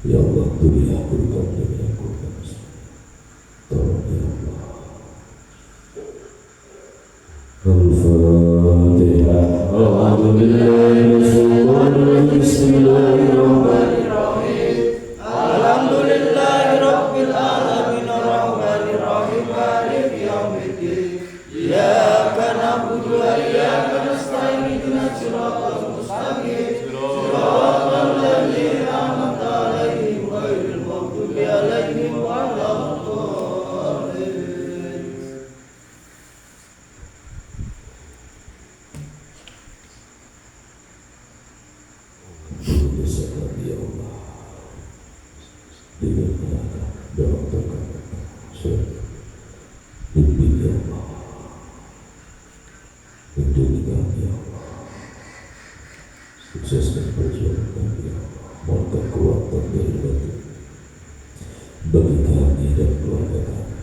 ya Allah dunia kurban dunia kurban tolong ya Allah. Al-Fatihah. Bismillahirrahmanirrahim. Alhamdulillahirabbil alamin arrahmanirrahim maliki yaumiddin. Iyyaka na'budu wa iyyaka nasta'in ihdinas siratal mustaqim siratal ladzina an'amta 'alaihim ghairil maghdubi 'alaihim waladdallin. Ya Allah, dengan dalam bimbing ya Allah, lindungi kami ya Allah, sukseskan perjuangan kami ya Allah, mohon kekuatan dari batin bagi kami dan keluarga kami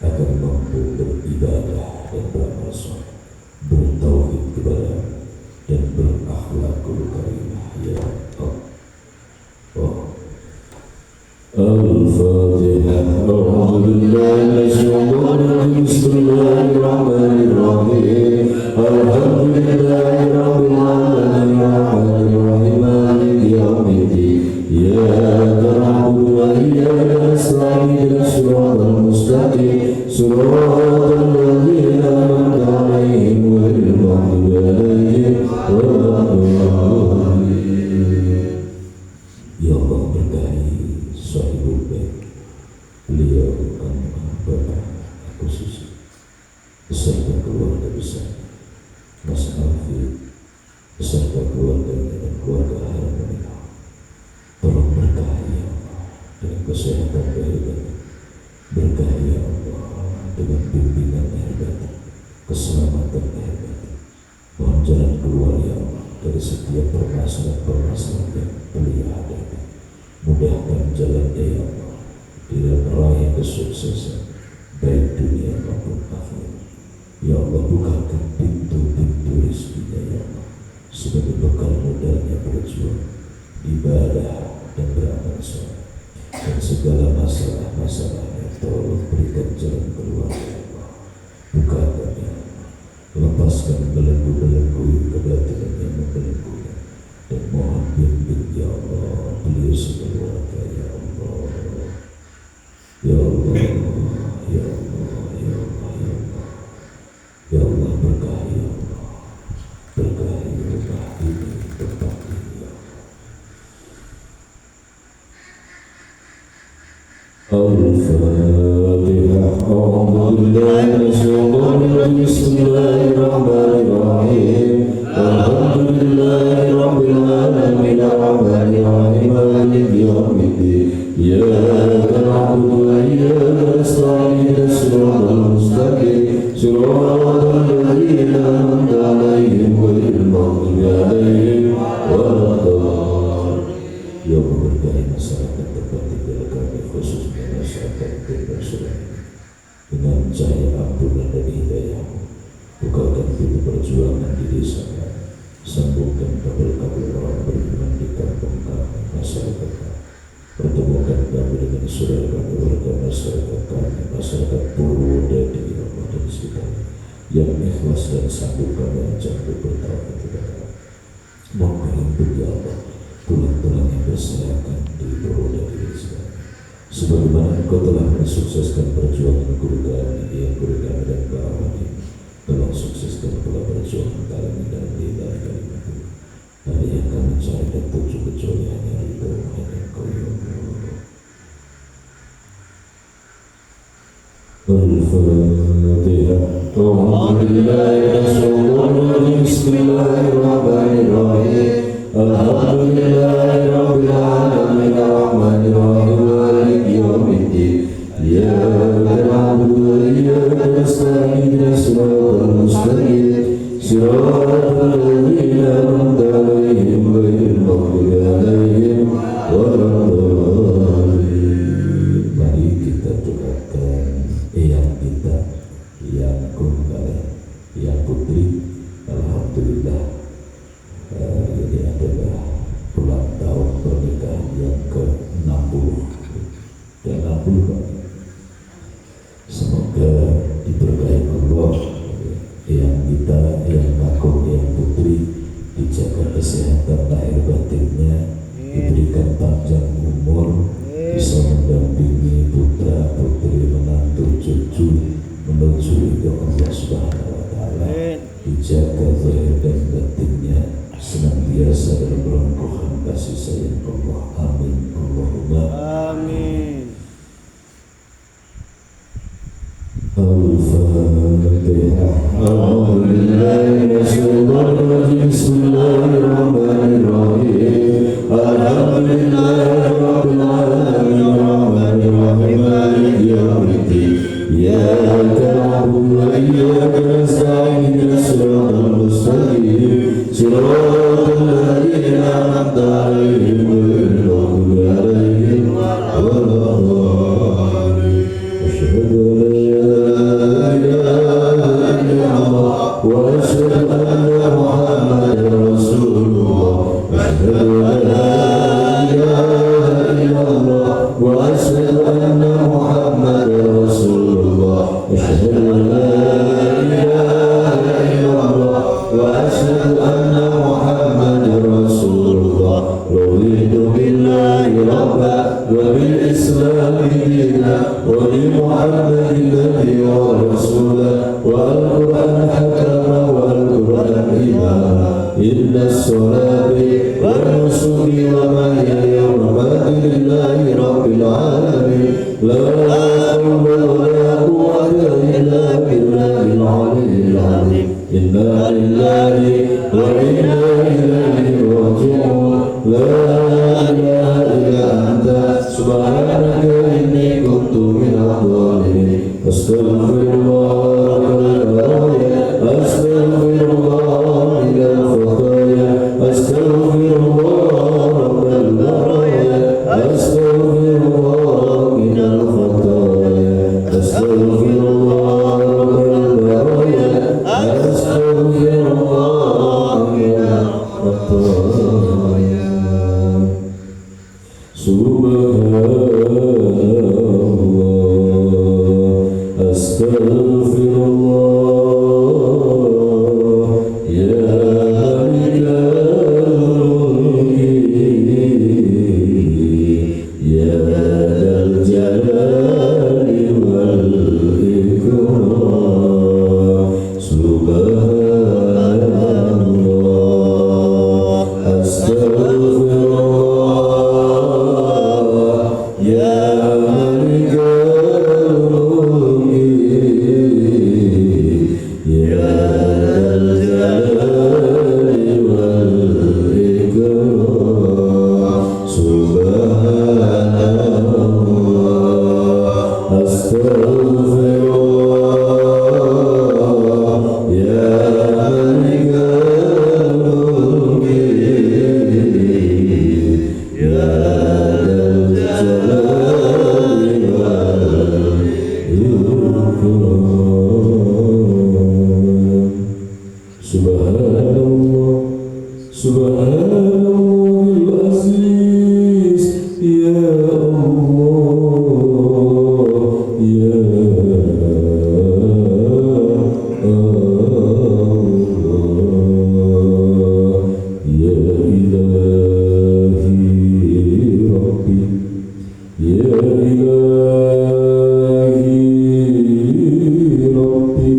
agar mampu beribadah dan beramal saleh, bertauhid kepada dan berakhlakul karimah ya Allah. Al-Fatihah. Bismillahirrahmanirrahim. Alhamdulillahirabbil alamin arrahmanirrahim maliki yaumiddin. Iyyaka na'budu wa iyyaka nasta'in ihdinas siratal mustaqim siratal ladzina an'amta 'alaihim ghairil maghdubi 'alaihim waladdallin. Ya Allah berkahi Shahibul Bait beliau Bapak khusus beserta keluarga besar Mas Alfi jalan keluar ya Allah dari setiap permasalahan yang beliau hadapi. Mudahkan jalannya ya Allah di dalam meraih kesuksesan baik dunia maupun akhirat. Ya Allah, bukakan pintu-pintu rezekinya ya Allah sebagai bekal modalnya berjuang, ibadah dan beramal saleh, dan segala masalah-masalahnya tolong berikan jalan keluar ya Allah. Bukakan ya Allah, lepaskan belenggu-belenggu kebatilan yang membelenggunya, dan mohon bimbing ya Allah beliau sekeluarga ya Allah. Ya Allah, ya Allah, ya Allah, ya Allah, ya Allah, berkahi ya Allah, berkahi rumah ini, tempat ini ya Allah. Al-Fatihah. Bismillahirrahmanirrahim. Alhamdulillahirabbil alamin arrahmanir rahim maliki yaumiddin. Iyyaka na'budu wa iyyaka nasta'in ihdinas mustaqim siratal ladzina an'amta 'alaihim ghairil maghdubi 'alaihim waladdallin. Ya Allah, berkahi masyarakat tempat tinggal kami, khususnya masyarakat Timur Sulawesi, dengan cahaya ampunan dan hidayah-Mu. Bukakan pintu perjuangan di desa kami, sambungkan kabel-kabel orang beriman di kampung kami, masyarakat kami. Pertemukan kami dengan saudara kami, warga masyarakat kami, masyarakat Purwodadi ya Allah dan sekitarnya, yang ikhlas dan sanggup kami ajak untuk bertauhid kepada Kami. Mohon hidup ya Allah, tulang-tulang yang berserakan di Purwodadi dan sekitarnya. Sebagaimana Engkau telah mensukseskan perjuangan guru kami dan kawan ini, tolong sukseskan pula perjuangan kami dalam lidah kalimat itu. Dari yang kami cari dan tuju kecuali hanya ridho hanya Engkau ya Allah. Al-Fatihah. Bismillahirrahmanirrahim. Alhamdulillahirabbil alamin arrahmanir rahim maliki yaumiddin. Iyyaka na'budu wa iyyaka nasta'in ihdinas mustaqim siratal ladzina an'amta 'alaihim ghairil maghdubi 'alaihim waladdallin. Mari kita doakan eyang kita, yang Kungkale, yang putri. Alhamdulillah, ini adalah ulang tahun pernikahan yang ke-60 dan 60. Semoga diberkahi Allah, yang kita, yang kakung, yang putri, dijaga kesehatan lahir batinnya, diberikan panjang umur, bisa mendampingi putra putri, menantu cucu menuju ridho Allah Subhanahu wa Ta'ala, dijaga zahir dan batinnya senantiasa dalam rangkuhan kasih sayang Allah. Amin Allahumma Amin. Al-Fatihah. Bismillahirrahmanirrahim. Alhamdulillahirabbil alamin arrahmanir rahim maliki yaumiddin. Iyyaka na'budu wa iyyaka nasta'in ihdinas siratal mustaqim siratal ladzina an'amta 'alaihim ghairil maghdubi 'alaihim waladdallin. Asyhadu an la ilaha illallah wa asyhadu anna Muhammadar Rasulullah. Asyhadu an la ilaha illallah wa asyhadu anna Muhammadar Rasulullah. Asyhadu an la ilaha illallah wa asyhadu anna Muhammadar Rasulullah. Raditu billahi rabban wa bil islami dinan wa bi Muhammadin nabiyyan wa rasulan wal Qur'an hakama wal Qur'an imama. Inna sholati wa nusuki wa mahyaya wa mamati lillahi rabbil alamin. La hawla wa la quwwata illa billahil aliyyil azim. Inna lillahi wa inna ilaihi raji'un. La ilaha illa anta subhanaka inni kuntu minadh dhalimin. Astaghfirullah, astaghfirullah. Subhanallah, Astaghfirullah, ya Malikal Mulki, ya Dzal Jalali wal Ikram. Subhanallah, Astaghfirullah, ya Malikal Mulki, ya Dzal Jalali wal Ikram. Subhanallah, Astaghfirullah, ya Malikal Mulki, ya Dzal Jalali wal Ikram. Subhanallah, Subhanallahil Aziz, ya Allah, ya Allah, ya Ilahi Rabbi, ya Ilahi Rabbi,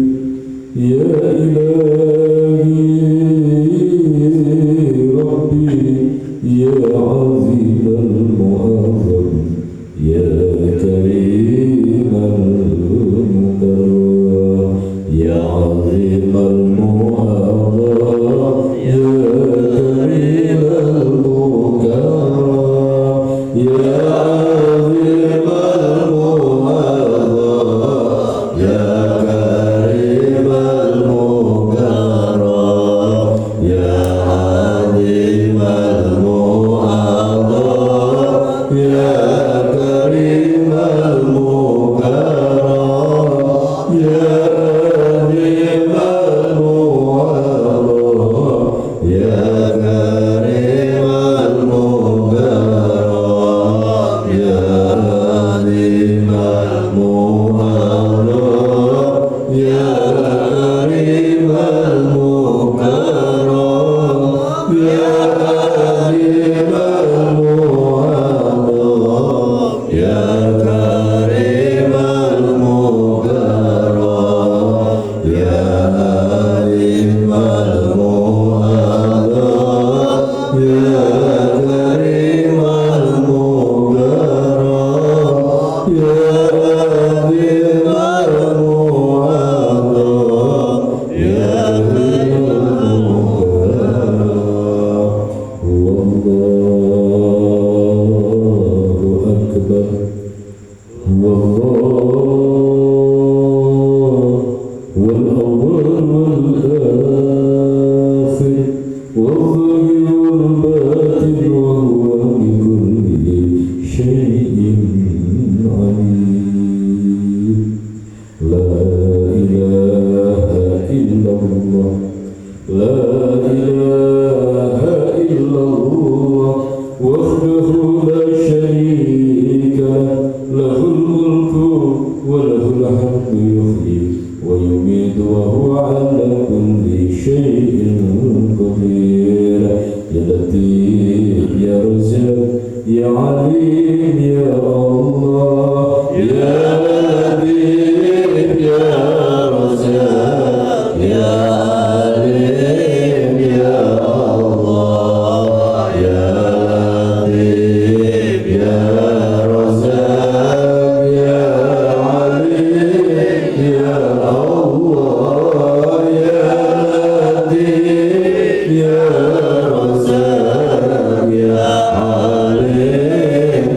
ya Ilahi Rabbi, ya Azim al-Mu'azzam, ya Karim al-Mukarram, ya Azim al-Mu'azzam, ya Karim al-Mukarram, ya Azim al-Mu'azzam, ya Karim al-Mukarram, ya Azim al-Mu'azzam, ya Karim al-Mukarram, ya Azim al-Mu'azzam, ya Karim al-Mukarram, ya Azim al-Mu'azzam, ya Karim al-Mukarram, ya Azim al-Mu'azzam, ya Karim al-Mukarram, ya Azim al-Mu'azzam, ya Karim al-Mukarram, ya Azim al-Mu'azzam, ya Karim al-Mukarram. Wallahu Akbar, Wallahu wal-awwal wal-akhir, wal-zahir wal-batin, wa huwa bikulli syai'in alim. La ilaha illallah, la ilaha illallah, wahdahu la syarika lah, lahul mulku wa lahul hamdu, yuhyi wa yumiitu wa huwa ala kulli syai'in qadir. Ya Latif, ya Razzaq, ya Alim, ya Allah, ya Latif, ya Razzaq, ya Alim, ya Allah, ya Latif, ya Razzaq, ya Alim, ya Allah, ya Latif, ya Razzaq, ya Alim,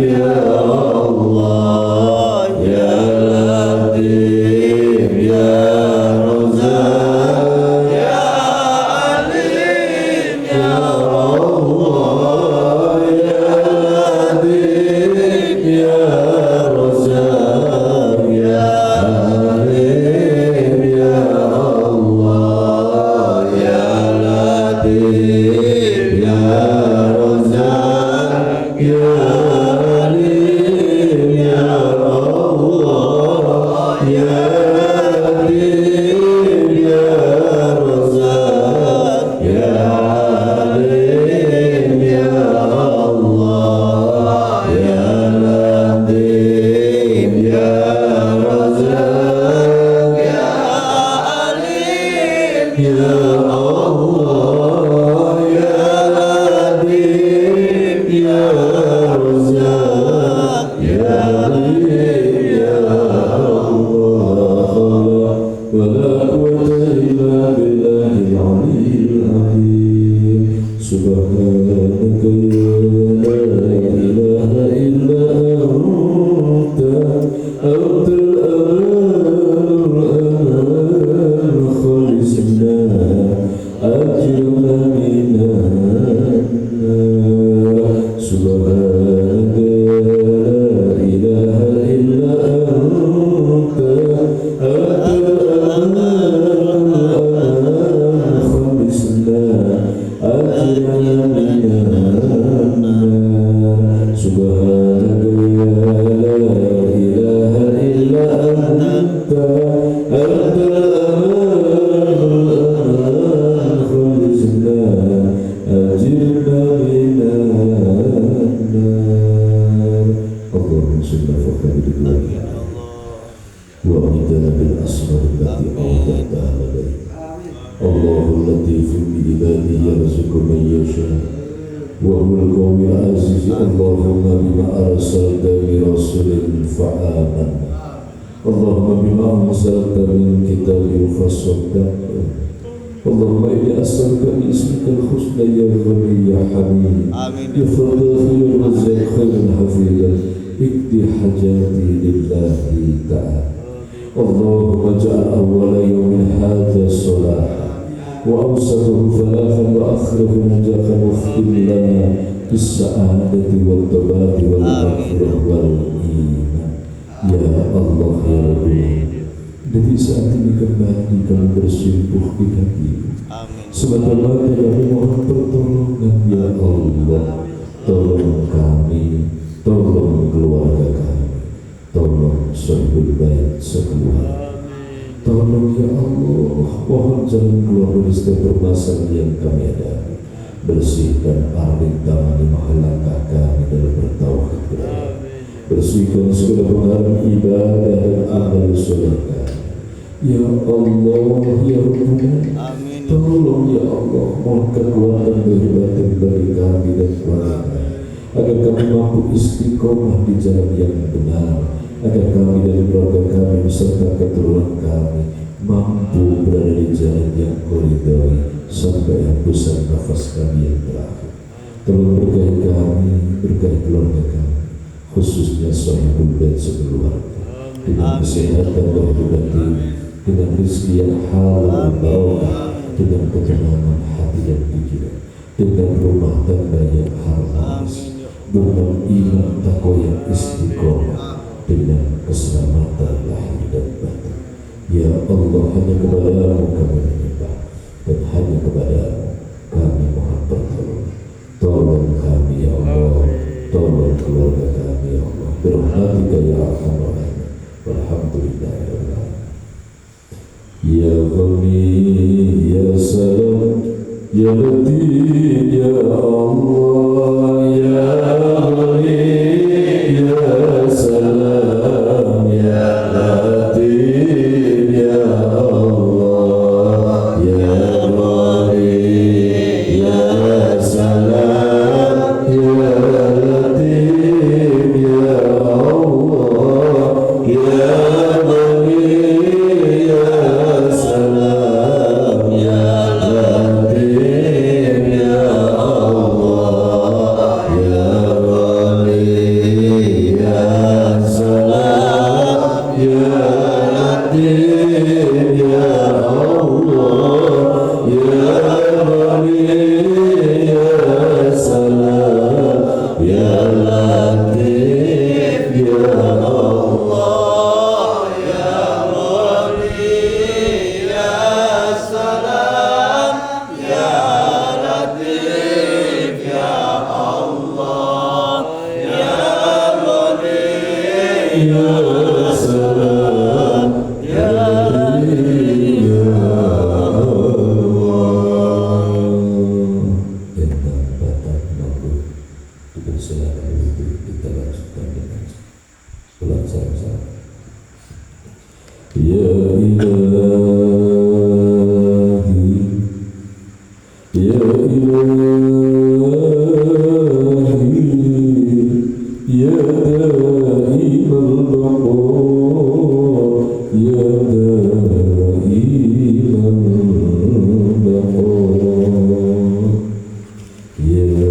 Ya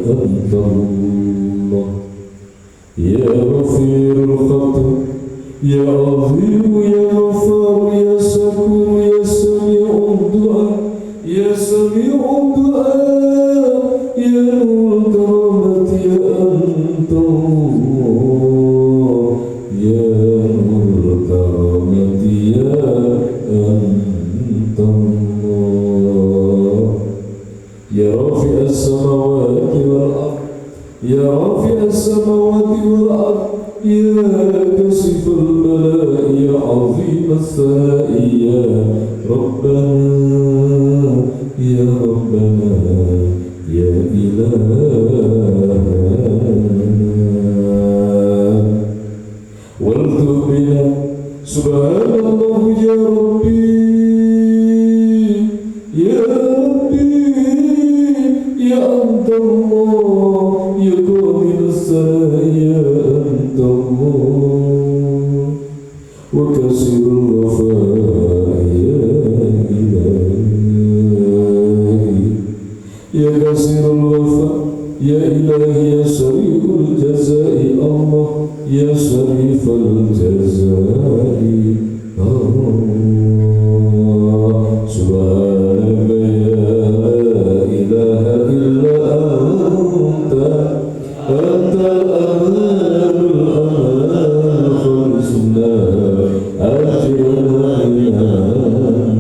أنت الله يا غفير الخطر يا عظيم يا غفار يا شكور يا سميع الدعاء يا سميع الدعاء يا نور الكرامة يا أنت الله يا نور الكرامة يا أنت الله يا رافع السماوات والأرض يا رافع السماوات والأرض يا كشف البلاء يا عظيم الثناء يا ربنا يا ربنا يا إلهنا والتف بنا سبحان الله يا ربي يا ربي يا أنت الله يا كامل الثناء يا أنت الله وكثير الوفاء يا إلهي يا كثير الوفاء يا إلهي يا شريف الجزاء الله يا شريف الجزاء الله سبحانك يا إله إلا أنت أنت الأمان الأمان خلصنا أجرنا من النار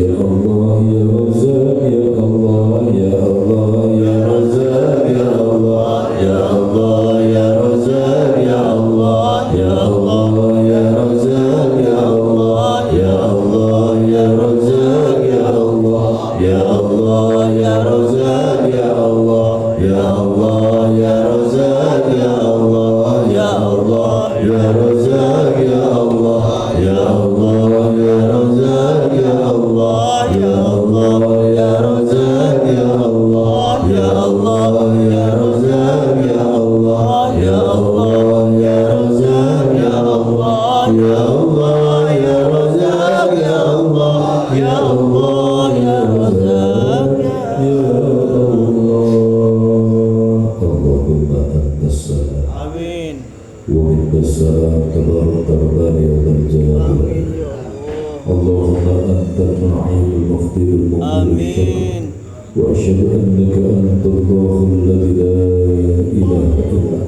يا الله يا رزاق يا الله يا الله يا رزاق يا الله يا الله يا رزاق يا الله يا الله يا رزاق يا الله يا الله يا رزاق يا الله يا الله يا رزاق يا الله يا الله يا رزاق يا الله يا الله يا رزاق يا الله يا الله يا رزاق يا الله يا الله يا رزاق يا الله يا الله يا رزاق يا الله يا الله يا رزاق يا الله يا الله يا رزاق يا الله يا الله يا رزاق يا الله اللهم أنت السلام آمين ومنك السلام تبارك ربنا يا ذا الجلال آمين يا الله اللهم أنت المعين المقدر المؤمن الشكر آمين وأشهد أنك أنت الله الذي لا إله إلا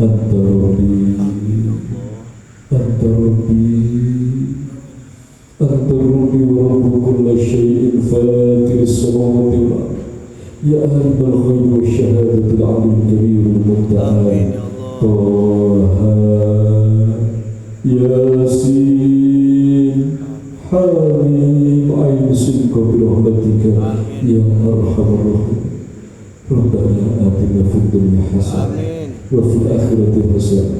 أنت ربي أنت ربي أنت ربي ورب كل شيء فاتر السماوات والأرض يا أهل الغيب والشهادة العلي الكبير المتعال آمين يا الله طه ياسين حميم عين صدق برحمتك يا أرحم الراحمين ربنا آتنا في الدنيا حسنة آمين وفي الآخرة حسنة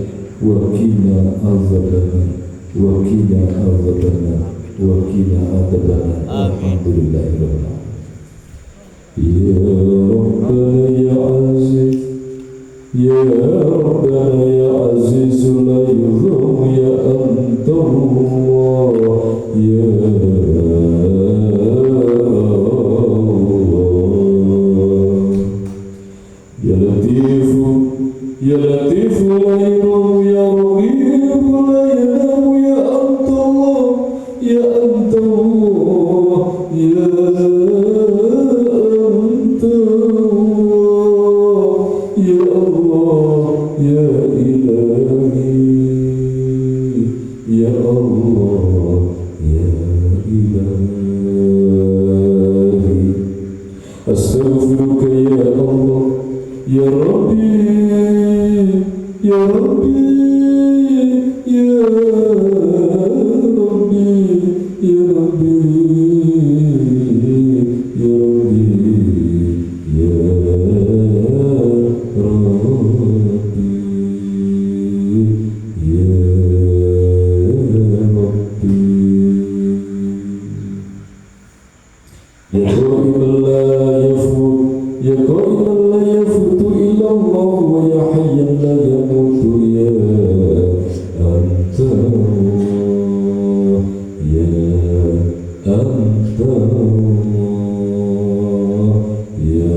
وقنا عذاب النار وقنا عذاب النار وقنا عذاب النار والحمد لله رب العالمين يا ربنا يا عزيز يا ربنا يا عزيز لا يضام يا أنت الله يا لطيف يا لطيف لا ينام يا رقيب لا ينام يا أنت الله يا أنت الله يا أنت الله يا الله يا إلهي يا الله يا إلهي أستغفرك يا الله يا ربي يا ربي يا ربي يا ربي يا ربي يا ربي يا ربي يا قائما لا يفوت يا قائما لا يفوت إلا الله ويا حيا لا يموت يا أنت يا أنت يا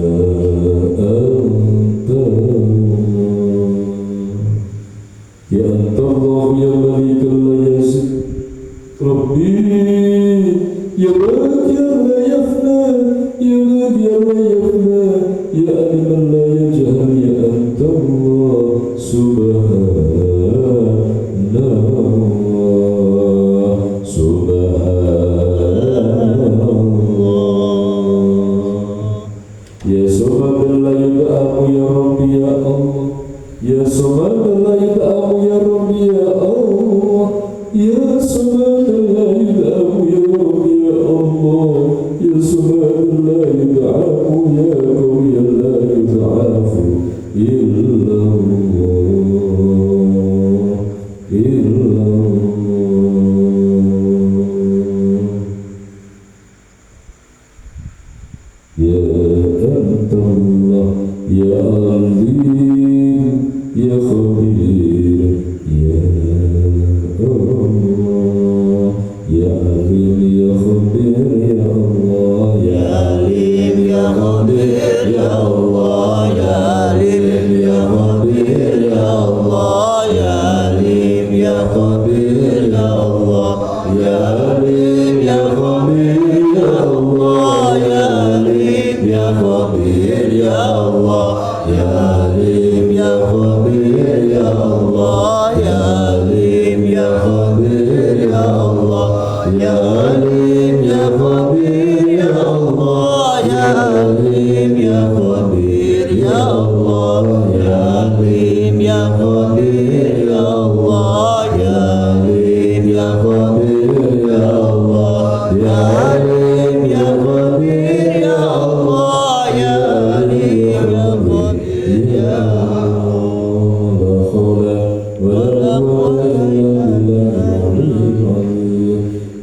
Allah, Ya Alim Ya Khabir Ya Allah, Ya Alim Ya Khabir Ya Allah, Ya Alim Ya Khabir Ya Allah, Ya Alim Ya Khabir Ya Allah, Ya Alim Ya Khabir Ya Allah, Ya Alim Ya Khabir Ya Allah, Ya Alim Ya Khabir Ya Allah, Ya Alim Ya Khabir Ya Allah.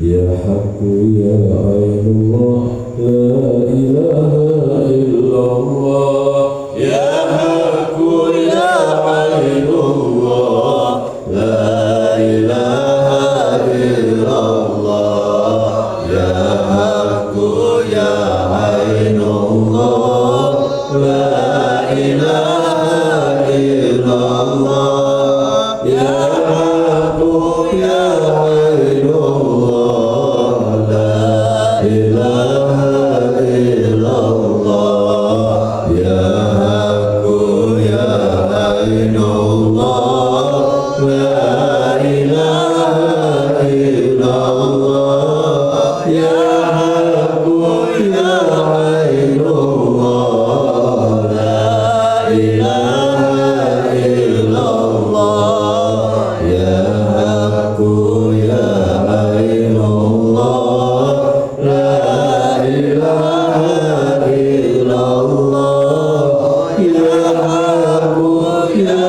Ya Haqqu Ya Ainullah, La ilaha illallah. Ya Haqqu Ya Ainullah, La ilaha illallah. Ya Haqqu Ya Ainullah, La ilaha illallah. Ya Haqqu Ya Ainullah, La ilaha illallah. Ya Haqqu Ya Ainullah, La ilaha illallah. Ya Haqqu Ya Ainullah, La ilaha illallah. Ya Haqqu Ya Ainullah, La ilaha illallah. Ya Haqqu Ya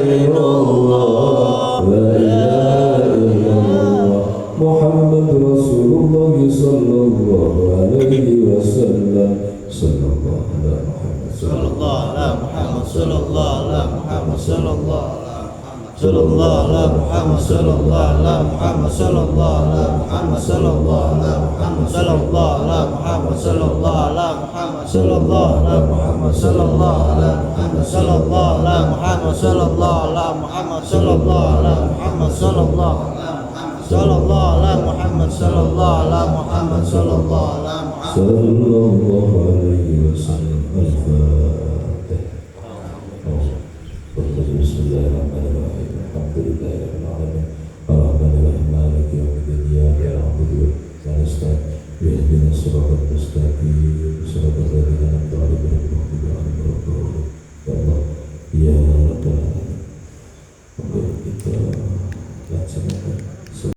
Ainullah, La ilaha illallah. Muhammad Rasulullah sallallahu alaihi wasallam. Sallallahu ala Muhammad Sallallahu ala Muhammad sallallahu ala Muhammad sallallahu ala Muhammad sallallahu ala Muhammad sallallahu ala Muhammad sallallahu ala Muhammad sallallahu ala Muhammad sallallahu ala Muhammad sallallahu ala Muhammad sallallahu ala Muhammad sallallahu ala Muhammad sallallahu ala Muhammad sallallahu ala Muhammad sallallahu ala Muhammad sallallahu ala Muhammad sallallahu ala Muhammad sallallahu alaihi wasallam. Al-Fatihah. Bismillahirrahmanirrahim. Alhamdulillahirabbil alamin. Arrahmanirrahim. Maliki yaumiddin. Iyyaka na'budu wa iyyaka nasta'in. Ihdinas siratal mustaqim.